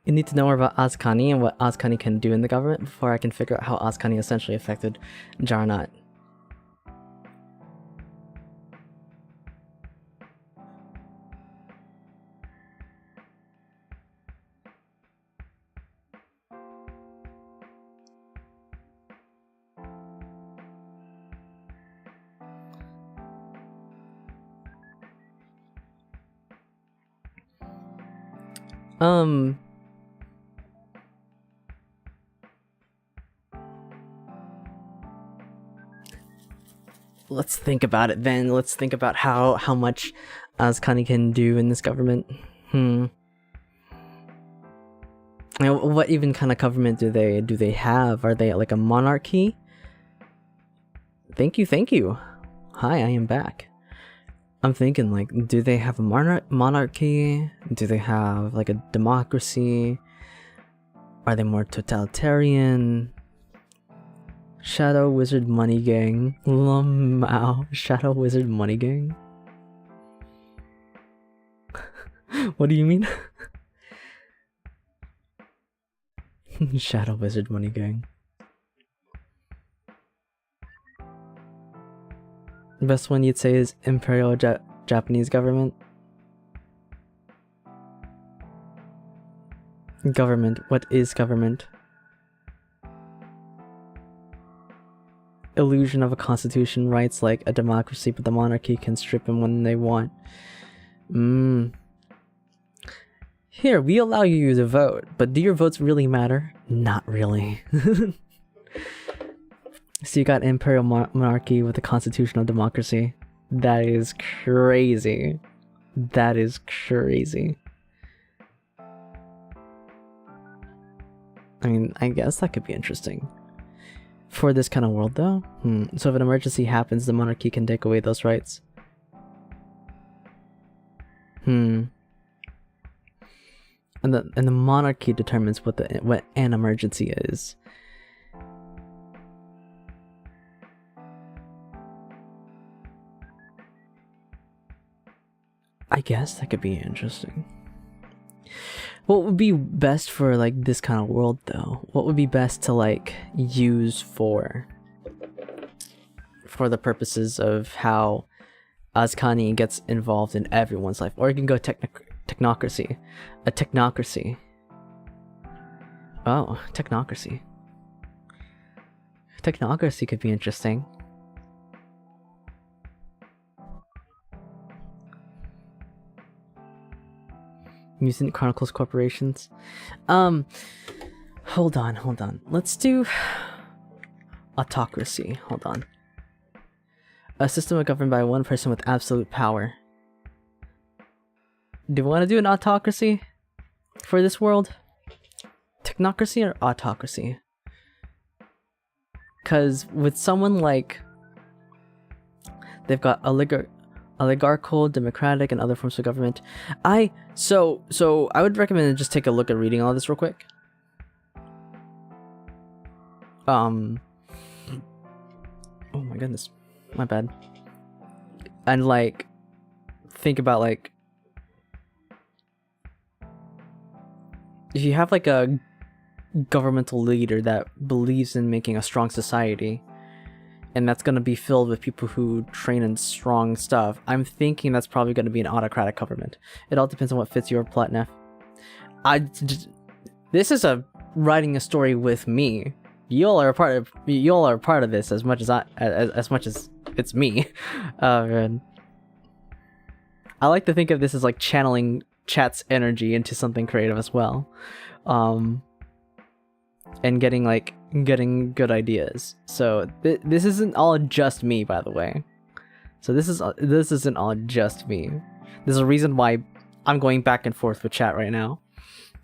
You need to know more about Azkani and what Azkani can do in the government before I can figure out how Azkani essentially affected Jarnat. Let's think about it then. Let's think about how much Azkani can do in this government. What even kind of government do they have? Are they like a monarchy? Thank you. Hi, I am back. I'm thinking, like, do they have a monarchy? Do they have like a democracy? Are they more totalitarian? Shadow Wizard Money Gang. Lamau. Shadow Wizard Money Gang? What do you mean? Shadow Wizard Money Gang. The best one you'd say is Imperial Japanese government. Government. What is government? Illusion of a constitution, rights like a democracy, but the monarchy can strip him when they want. Here, we allow you to vote, but do your votes really matter? Not really. So you got imperial monarchy with a constitutional democracy. That is crazy. That is crazy. I mean, I guess that could be interesting. For this kind of world, though? So if an emergency happens, the monarchy can take away those rights. And the monarchy determines what an emergency is. I guess that could be interesting. What would be best for like this kind of world though? What would be best to like use for the purposes of how Azkani gets involved in everyone's life? Or you can go technocracy. A technocracy. Oh, technocracy. Technocracy could be interesting. Mutant Chronicles Corporations. Hold on. Let's do autocracy. Hold on. A system governed by one person with absolute power. Do we want to do an autocracy for this world? Technocracy or autocracy? Because with someone like... They've got oligarchical, democratic, and other forms of government. So I would recommend just take a look at reading all this real quick. Oh my goodness, my bad. And like, think about like, if you have like a governmental leader that believes in making a strong society, and that's going to be filled with people who train in strong stuff, I'm thinking that's probably going to be an autocratic government. It all depends on what fits your plot, Neff. This is writing a story with me. Y'all are a part of this as much as it's me. Man. I like to think of this as like channeling chat's energy into something creative as well. And getting good ideas. So this isn't all just me, by the way. So this isn't all just me. There's a reason why I'm going back and forth with chat right now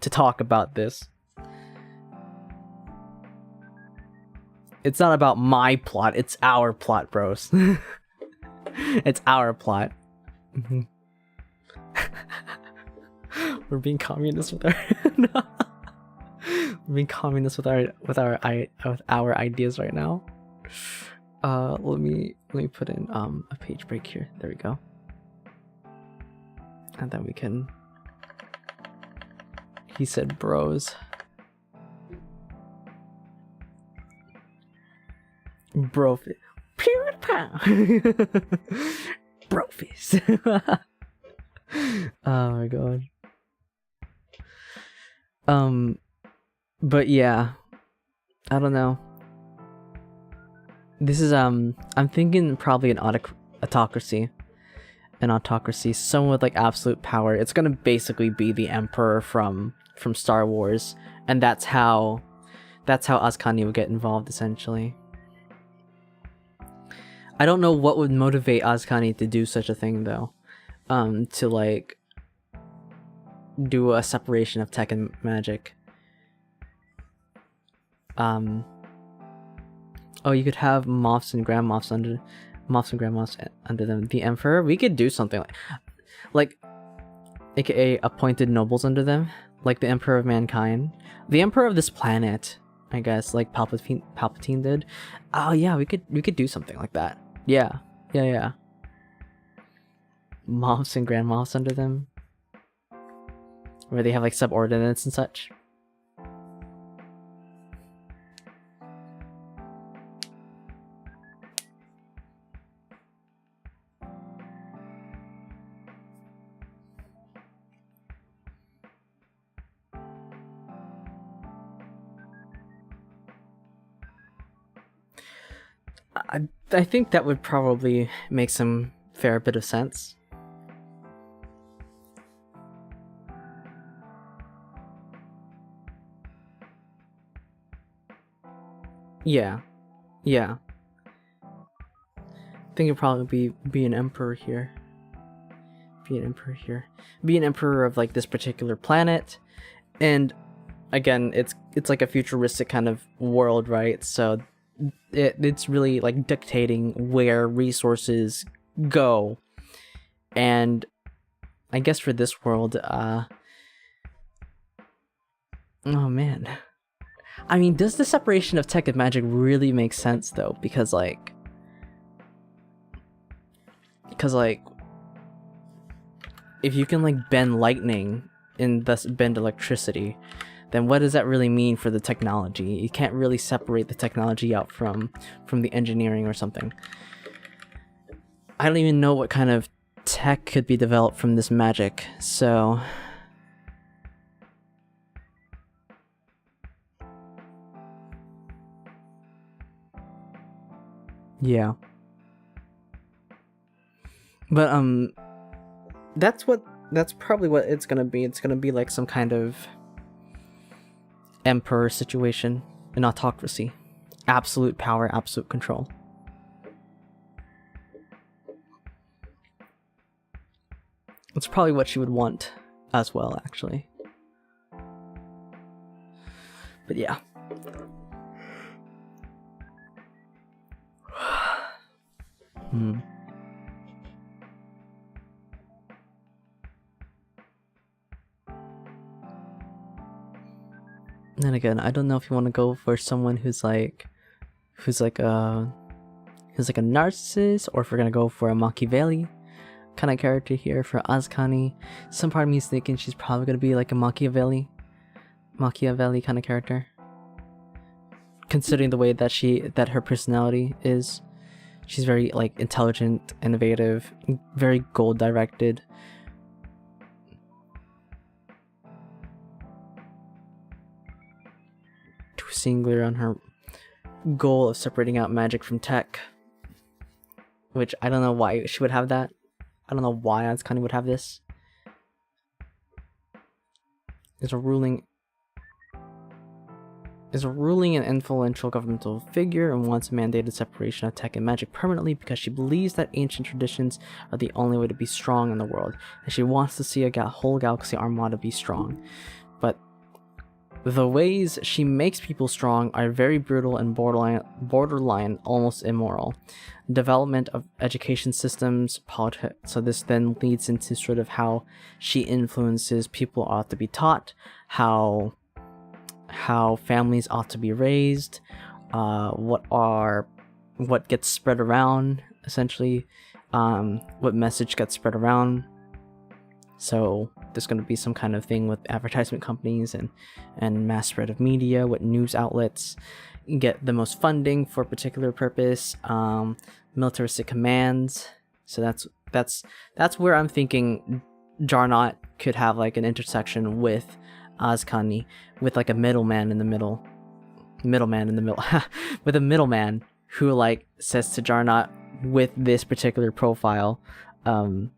to talk about this. It's not about my plot, it's our plot, bros. It's our plot. We're being communist with our We're being communist with our ideas right now. Let me put in a page break here. There we go. And then we can He said bros. Brofist. Brofist. Oh my god. But yeah, I don't know. This is I'm thinking probably an autocracy. An autocracy, someone with like absolute power. It's gonna basically be the Emperor from Star Wars, and that's how Azkani would get involved essentially. I don't know what would motivate Azkani to do such a thing though, to like do a separation of tech and magic. Oh, you could have moths and grandmoths under them. The Emperor, we could do something like aka appointed nobles under them, like the Emperor of Mankind, the Emperor of this planet, I guess, like Palpatine did. Oh yeah, we could do something like that. Yeah. Moths and grandmoths under them, where they have like subordinates and such. I think that would probably make some fair bit of sense. Yeah. I think it'd probably be an emperor here. Be an emperor of like this particular planet, and again, it's like a futuristic kind of world, right? So it's really like dictating where resources go, and I guess for this world, oh man, I mean, does the separation of tech and magic really make sense though? Because if you can like bend lightning and thus bend electricity, then what does that really mean for the technology? You can't really separate the technology out from the engineering or something. I don't even know what kind of tech could be developed from this magic, so yeah. But that's probably what it's gonna be. It's gonna be like some kind of emperor situation, an autocracy, absolute power, absolute control. It's probably what she would want as well, actually. But yeah. Then again, I don't know if you want to go for someone who's like a narcissist, or if we're gonna go for a Machiavelli kind of character here for Azkani. Some part of me is thinking she's probably gonna be like a Machiavelli kind of character, considering the way that her personality is. She's very like intelligent, innovative, very goal directed. Too singular on her goal of separating out magic from tech, which I don't know why she would have that. I don't know why Azkani would have this. Is a ruling and influential governmental figure and wants a mandated separation of tech and magic permanently because she believes that ancient traditions are the only way to be strong in the world, and she wants to see a whole galaxy armada be strong. But the ways she makes people strong are very brutal and borderline almost immoral. Development of education systems, politics. So this then leads into sort of how she influences people ought to be taught, how families ought to be raised, what gets spread around, essentially, what message gets spread around. So there's going to be some kind of thing with advertisement companies and mass spread of media, what news outlets get the most funding for a particular purpose, militaristic commands. So that's where I'm thinking Jarnot could have like an intersection with Azkani, with like a middleman in the middle, with a middleman who like says to Jarnot with this particular profile, hold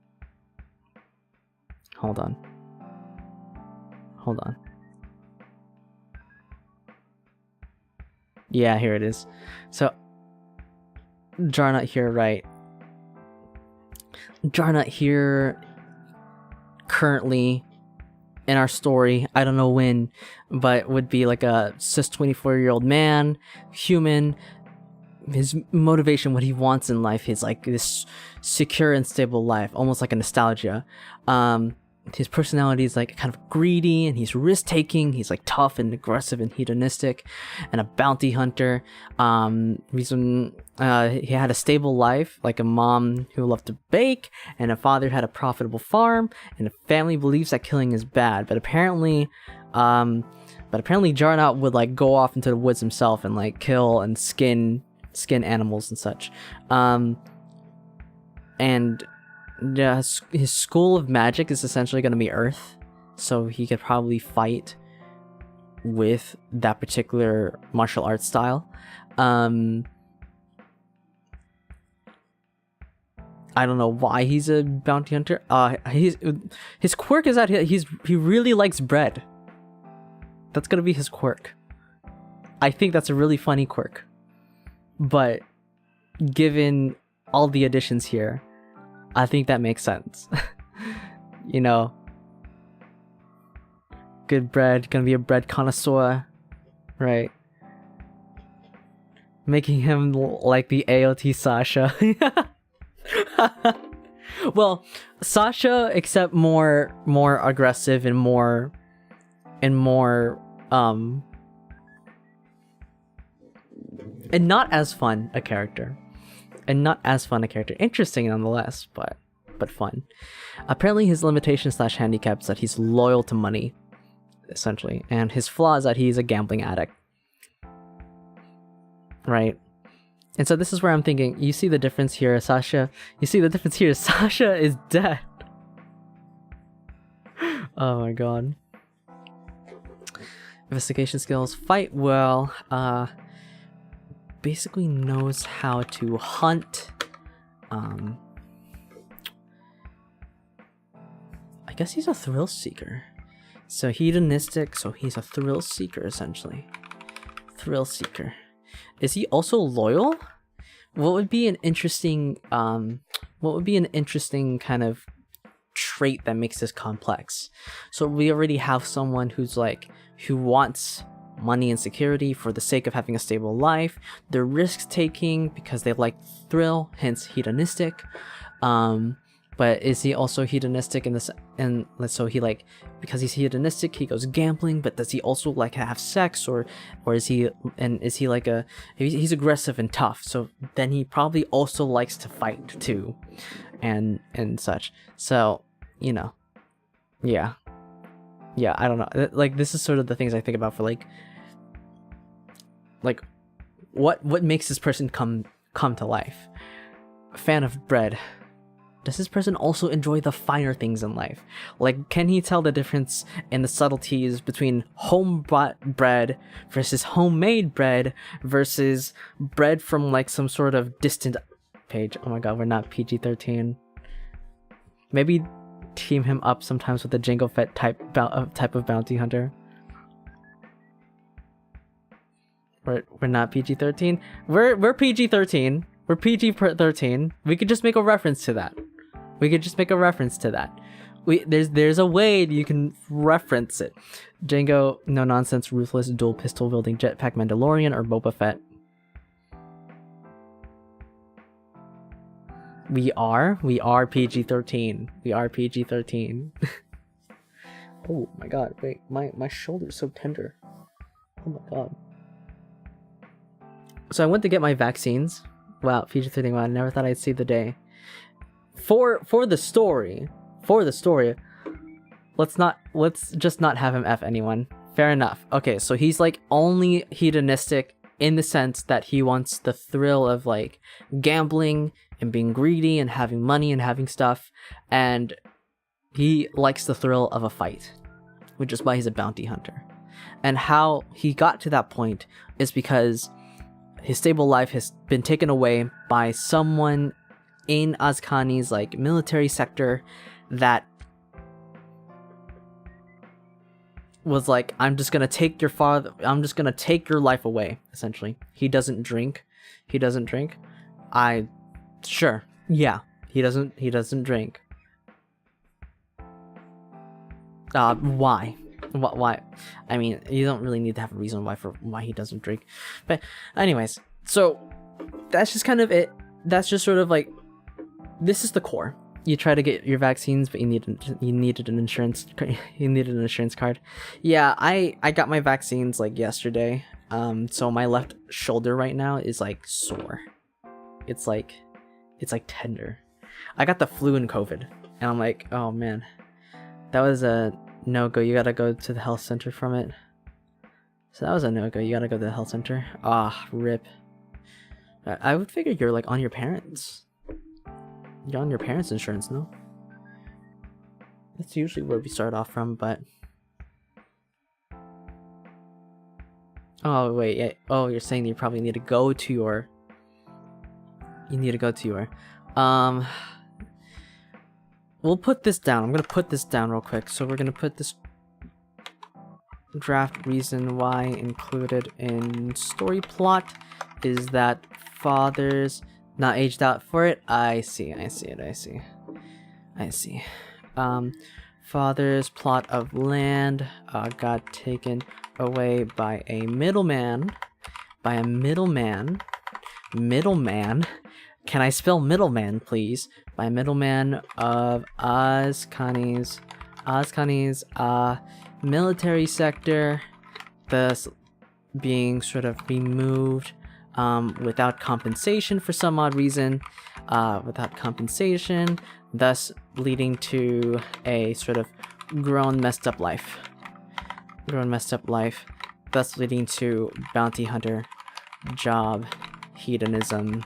on. Yeah, here it is. So Jarnot here, right? Jarnot here currently in our story, I don't know when, but would be like a cis 24-year-old man, human. His motivation, what he wants in life, is like this secure and stable life, almost like a nostalgia. His personality is like kind of greedy, and he's risk-taking. He's like tough and aggressive and hedonistic, and a bounty hunter. He had a stable life, like a mom who loved to bake, and a father who had a profitable farm, and a family believes that killing is bad. But apparently Jarnot would like go off into the woods himself and like kill and skin animals and such. And his school of magic is essentially going to be Earth, so he could probably fight with that particular martial arts style. I don't know why he's a bounty hunter. His quirk is that he really likes bread. That's gonna be his quirk. I think that's a really funny quirk, but given all the additions here, I think that makes sense. You know, good bread, gonna be a bread connoisseur, right? Making him like the AOT Sasha. Well, Sasha, except more aggressive and more and not as fun a character. Interesting nonetheless, but fun. Apparently his limitation / handicap is that he's loyal to money, essentially, and his flaw is that he's a gambling addict, right? And so this is where I'm thinking, you see the difference here, Sasha is dead. Oh my god. Investigation skills, fight well, basically knows how to hunt. I guess he's a thrill seeker. So hedonistic, so he's a thrill seeker essentially. Thrill seeker. Is he also loyal? What would be an interesting kind of trait that makes this complex? So we already have someone who wants money and security for the sake of having a stable life. They're risk taking because they like thrill, hence hedonistic. But is he also hedonistic because he's hedonistic, he goes gambling, but does he also like have sex, or is he like he's aggressive and tough, so then he probably also likes to fight too, and such. So, you know, yeah, I don't know, like this is sort of the things I think about for like what makes this person come to life. A fan of bread. Does this person also enjoy the finer things in life? Like, can he tell the difference in the subtleties between home-bought bread versus homemade bread versus bread from like some sort of distant page? Oh my god, we're not PG-13. Maybe team him up sometimes with the Jango Fett type of bounty hunter. We're not PG-13. We're PG-13. We're PG-13. We could just make a reference to that. There's a way you can reference it. Jango, no nonsense, ruthless, dual pistol wielding jetpack Mandalorian, or Boba Fett. We are PG-13. We are PG-13. Oh my god, wait, my shoulder's so tender. Oh my god. So I went to get my vaccines. Wow, PG-13, wow, I never thought I'd see the day. For the story, let's just not have him F anyone. Fair enough. Okay, so he's like only hedonistic in the sense that he wants the thrill of like gambling and being greedy and having money and having stuff, and he likes the thrill of a fight, which is why he's a bounty hunter. And how he got to that point is because his stable life has been taken away by someone in Azkani's like military sector that was like, I'm just gonna take your life away, essentially. He doesn't drink. Sure. Yeah. He doesn't drink. Why? Why? I mean, you don't really need to have a reason why he doesn't drink. But anyways, so that's just kind of it. That's just sort of like, this is the core. You try to get your vaccines, but you needed an insurance card. Yeah, I got my vaccines like yesterday. So my left shoulder right now is like sore. It's like tender. I got the flu and COVID, and I'm like, oh man, that was a no-go. You gotta go to the health center from it. So that was a no-go. You gotta go to the health center. Rip. I would figure you're like on your parents. You're on your parents' insurance, no? That's usually where we start off from, but... Oh, wait, yeah. Oh, you're saying you probably need to go to your... We'll put this down. I'm gonna put this down real quick. So we're gonna put this draft reason why included in story plot is that father's not aged out for it. I see. Father's plot of land got taken away by a middleman. Middleman. Can I spell middleman, please? By a middleman of Azkani's military sector, thus being sort of removed without compensation for some odd reason, thus leading to a sort of grown messed up life, thus leading to bounty hunter job, hedonism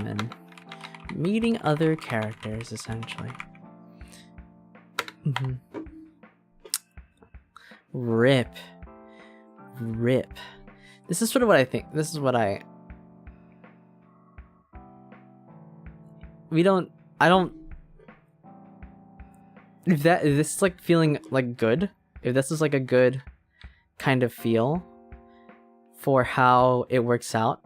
and meeting other characters, essentially. Rip. This is sort of what I think. If this is like feeling like good, if this is like a good kind of feel for how it works out,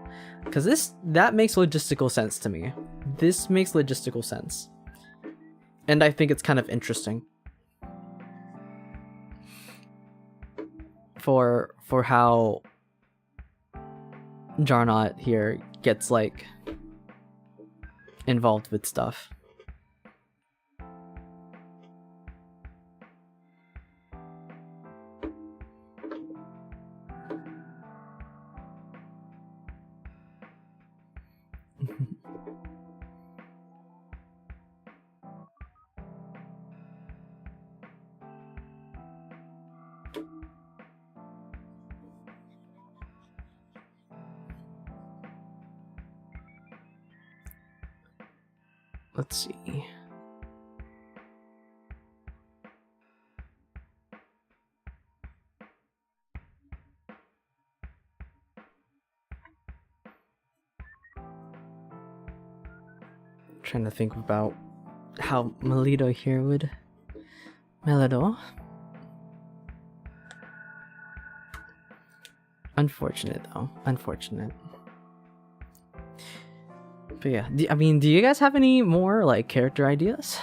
because that makes logistical sense to me. This makes logistical sense, and I think it's kind of interesting for how Jarnot here gets like involved with stuff. Let's see. Trying to think about how Melido here would. Melido. Unfortunate though. Unfortunate. But yeah, do you guys have any more like character ideas?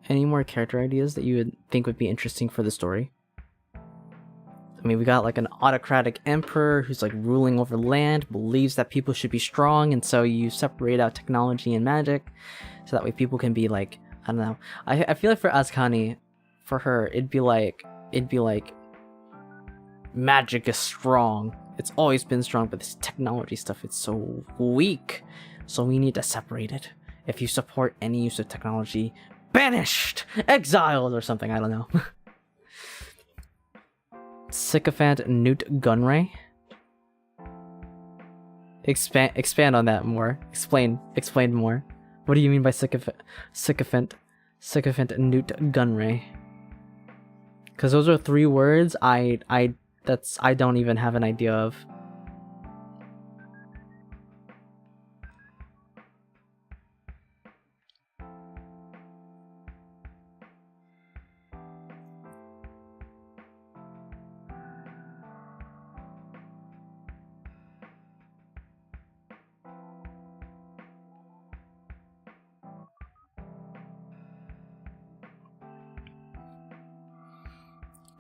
Any more character ideas that you would think would be interesting for the story? I mean, we got like an autocratic emperor who's like ruling over land, believes that people should be strong, and so you separate out technology and magic, so that way people can be like, I don't know. I feel like for Azkani, for her, it'd be like magic is strong. It's always been strong, but this technology stuff, it's so weak. So we need to separate it If you support any use of technology, banished, exiled, or something. I don't know. Sycophant Newt Gunray. Expand on that more. Explain more. What do you mean by sycophant Newt Gunray? Because those are 3 words I don't even have an idea of.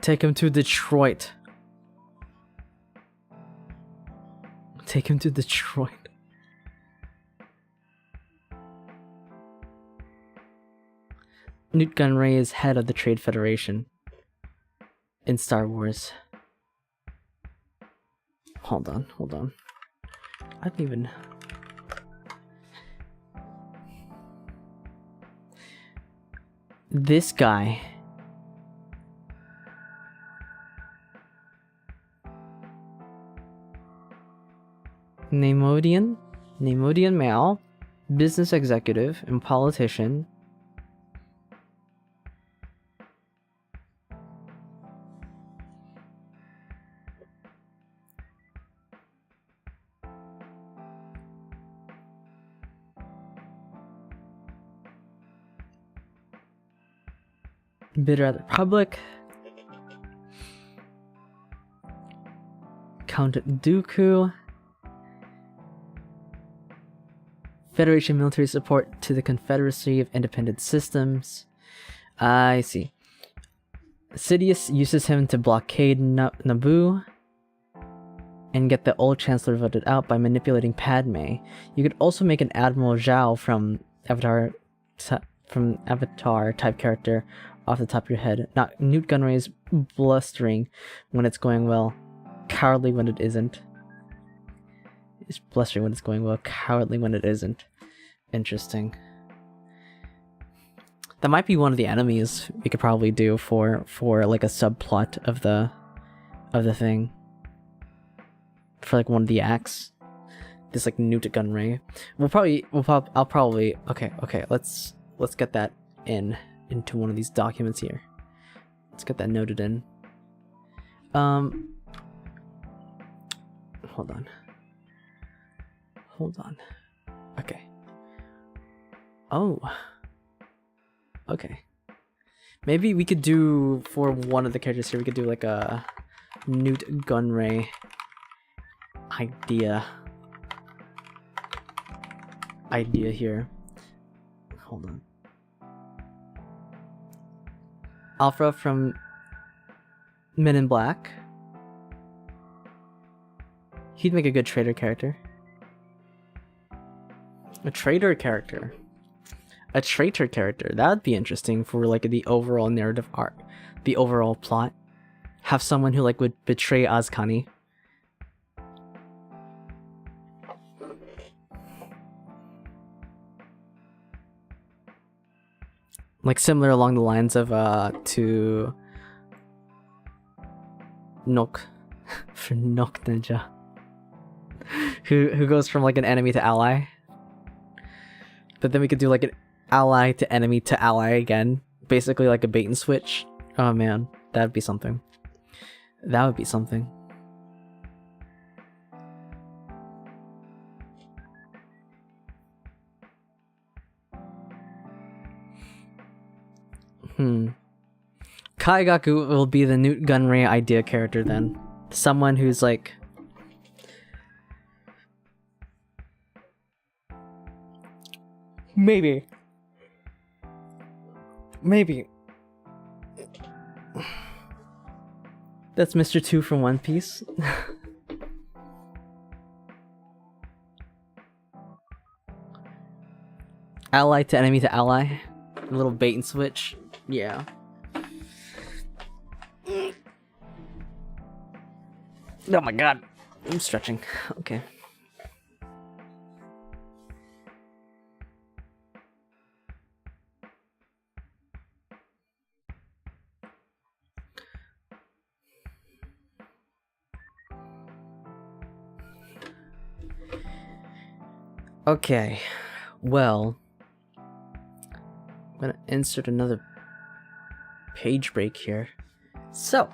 Take him to Detroit. Take him to Detroit. Newt Gunray is head of the Trade Federation in Star Wars. Hold on. I don't even... This guy... Neimoidian male, business executive and politician. Bitter at the Republic. Count Dooku. Federation military support to the Confederacy of Independent Systems. I see. Sidious uses him to blockade Naboo and get the old Chancellor voted out by manipulating Padme. You could also make an Admiral Zhao from Avatar type character off the top of your head. Not Newt Gunray is blustering when it's going well, cowardly when it isn't. It's blustering when it's going well, cowardly when it isn't. Interesting. That might be one of the enemies we could probably do for like a subplot of the thing. For like one of the acts. This like Newt Gunray. I'll probably okay, let's get that into one of these documents here. Let's get that noted in. Hold on. Okay. Oh. Okay. Maybe we could do, for one of the characters here, we could do like a Newt Gunray idea here. Hold on. Alpha from Men in Black. He'd make a good traitor character. A traitor character. That would be interesting for like the overall narrative arc, the overall plot. Have someone who like would betray Azkani. Like similar along the lines of to Nok for Nok Ninja. Who goes from like an enemy to ally. But then we could do like an ally to enemy to ally again. Basically like a bait and switch. Oh man, that'd be something. That would be something. Kaigaku will be the Newt Gunray idea character then. Someone who's like... Maybe. That's Mr. 2 from One Piece. Ally to enemy to ally. A little bait and switch. Yeah. Oh my god. I'm stretching. Okay. Okay, well, I'm gonna insert another page break here. So,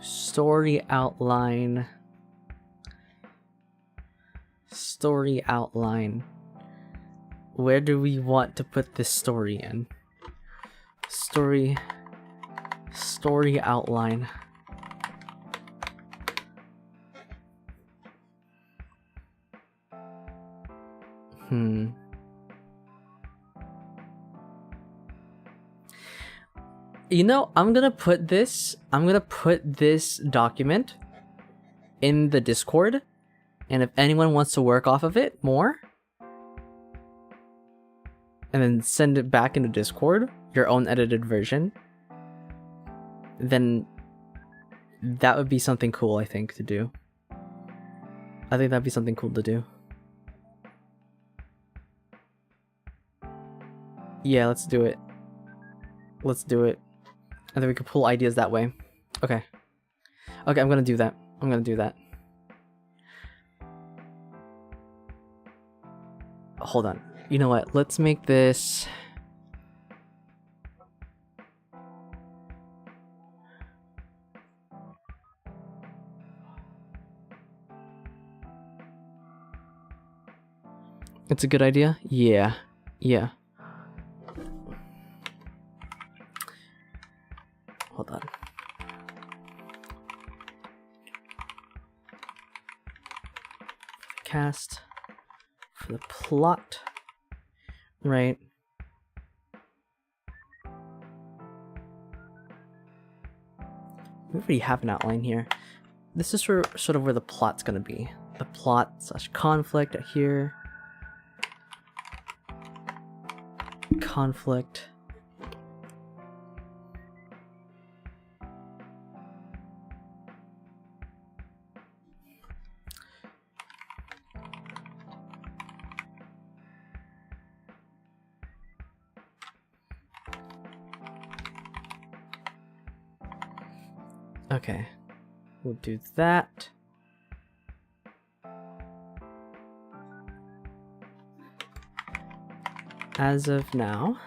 story outline. Story outline. Where do we want to put this story in? Story outline. You know, I'm gonna put this document in the Discord, and if anyone wants to work off of it more, and then send it back into Discord, your own edited version, then that would be something cool, I think, to do. I think that'd be something cool to do. Yeah, let's do it. Let's do it. And then we can pull ideas that way. Okay. Okay, I'm gonna do that. I'm gonna do that. Hold on. You know what? Let's make this... It's a good idea? Yeah. Yeah. Hold on. Cast for the plot. Right. We already have an outline here. This is sort of where the plot's gonna be. The plot / conflict here. Conflict. Okay, we'll do that. As of now,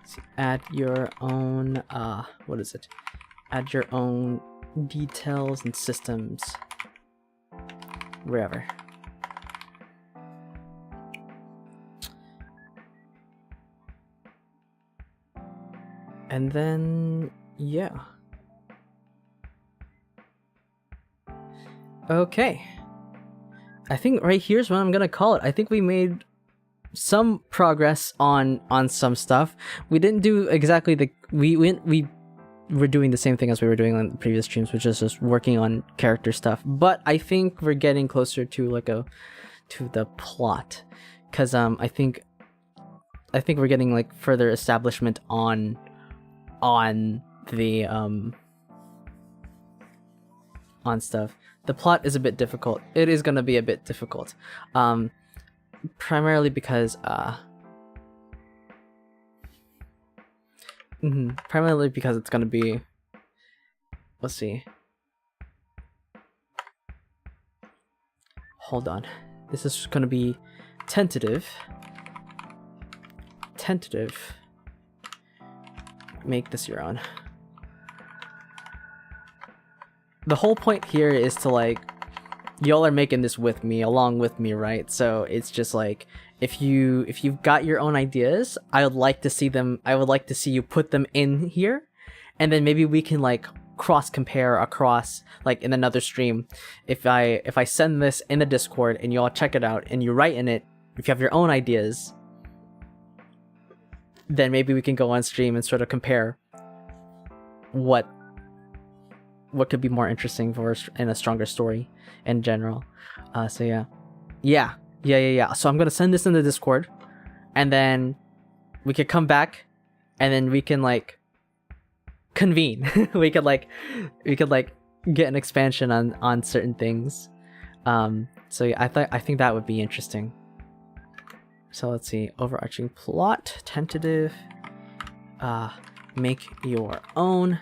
so add your own, what is it? Add your own details and systems, wherever. And then, yeah. Okay. I think right here's what I'm gonna call it. I think we made some progress on some stuff. We didn't do exactly the... We were doing the same thing as we were doing on the previous streams, which is just working on character stuff. But I think we're getting closer to to the plot. Because I think we're getting like further establishment on the on stuff. The plot is a bit difficult. It is gonna be a bit difficult, primarily because it's gonna be. Let's see. Hold on. This is gonna be tentative. Make this your own. The whole point here is to like, y'all are making this with me, along with me, right? So it's just like, if you've got your own ideas, I would like to see them. I would like to see you put them in here, and then maybe we can like cross compare across, like in another stream. If I send this in the Discord and y'all check it out and you write in it, if you have your own ideas, then maybe we can go on stream and sort of compare what could be more interesting for us in a stronger story in general. So yeah. So I'm gonna send this in the Discord, and then we could come back, and then we can like convene. we could get an expansion on certain things. So yeah, I think that would be interesting. So let's see, overarching plot, tentative, make your own.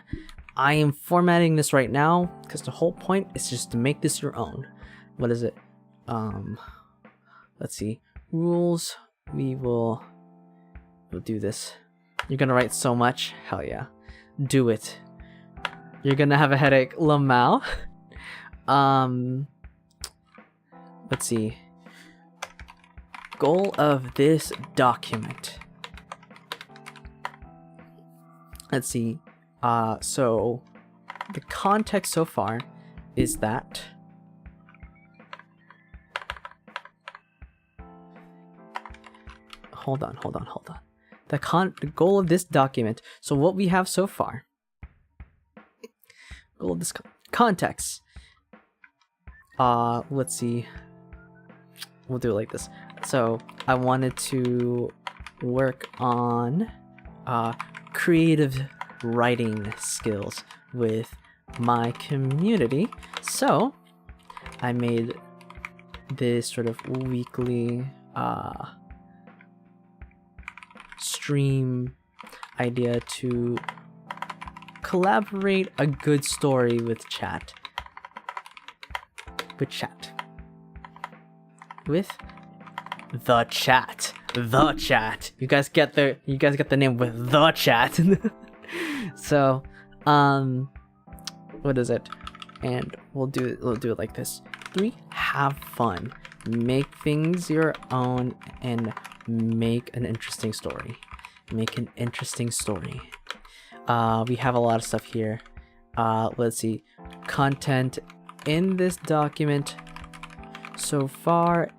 I am formatting this right now because the whole point is just to make this your own. What is it? Let's see. Rules. We'll do this. You're gonna write so much. Hell yeah. Do it. You're gonna have a headache. Lamau. Let's see. Goal of this document. Let's see. So the context so far is that hold on. The goal of this document. So what we have so far. Goal of this context. Let's see. We'll do it like this. So I wanted to work on creative writing skills with my community. So I made this sort of weekly stream idea to collaborate a good story with chat. With the chat. You guys get the name with the chat. So what is it? And we'll do it like this. 3, have fun. Make things your own and make an interesting story. We have a lot of stuff here. Let's see. Content in this document so far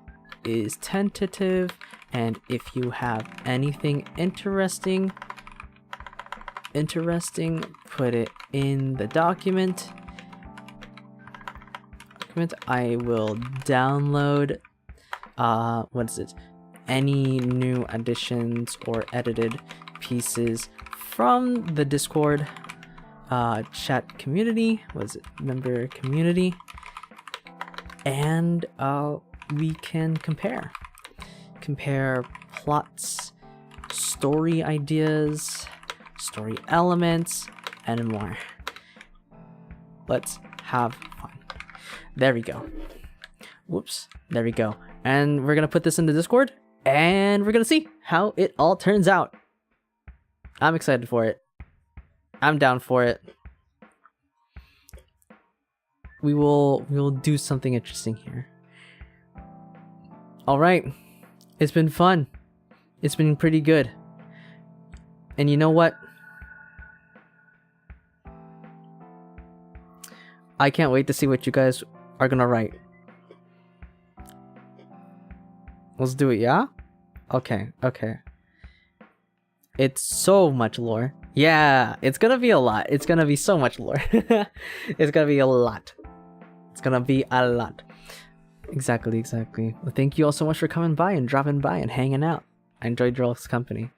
is tentative, and if you have anything interesting, put it in the document. I will download any new additions or edited pieces from the Discord chat community. Member community, and we can compare plots, story ideas, story elements, and more. Let's have fun. There we go. Whoops. There we go. And we're gonna put this in the Discord, and we're gonna see how it all turns out. I'm excited for it. I'm down for it. We will do something interesting here. All right. It's been fun. It's been pretty good. And you know what? I can't wait to see what you guys are gonna write. Let's do it, yeah? Okay. It's so much lore. Yeah, it's gonna be a lot. It's gonna be so much lore. It's gonna be a lot. Exactly. Well, thank you all so much for coming by and dropping by and hanging out. I enjoyed your all's company.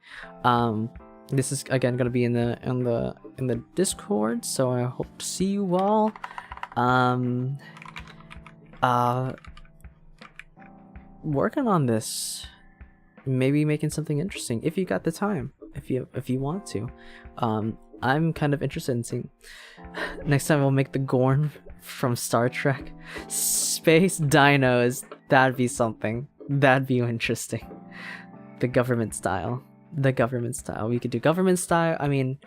This is again gonna be in the Discord, so I hope to see you all. Working on this, maybe making something interesting if you got the time, if you want to. I'm kind of interested in seeing. Next time we'll make the Gorn from Star Trek. Space dinos. That'd be something. That'd be interesting. The government style. We could do government style. I mean,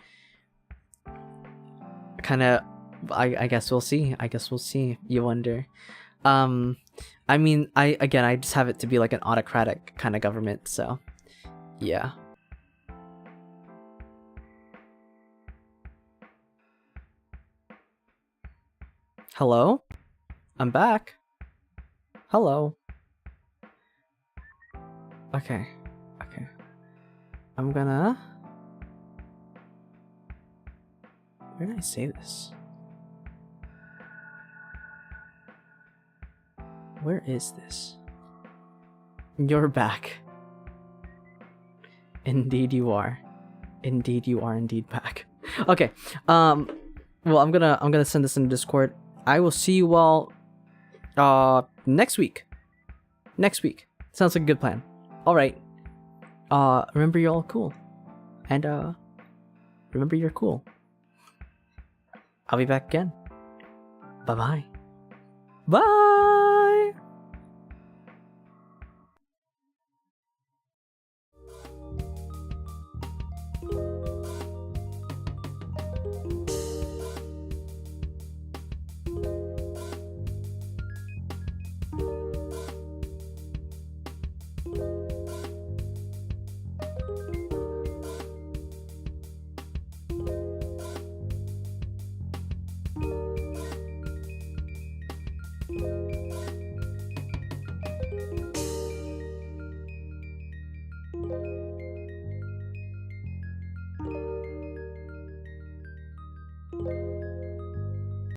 kind of. I guess we'll see. You wonder. I mean, I just have it to be like an autocratic kind of government. So, yeah. Hello? I'm back. Hello. Okay. I'm gonna... Where did I say this? Where is this? You're back. Indeed you are. You are indeed back. Okay. Well, I'm gonna send this in Discord. I will see you all next week. Sounds like a good plan. All right. Remember, you're all cool. And Remember, you're cool. I'll be back again. Bye-bye. Bye! Bye.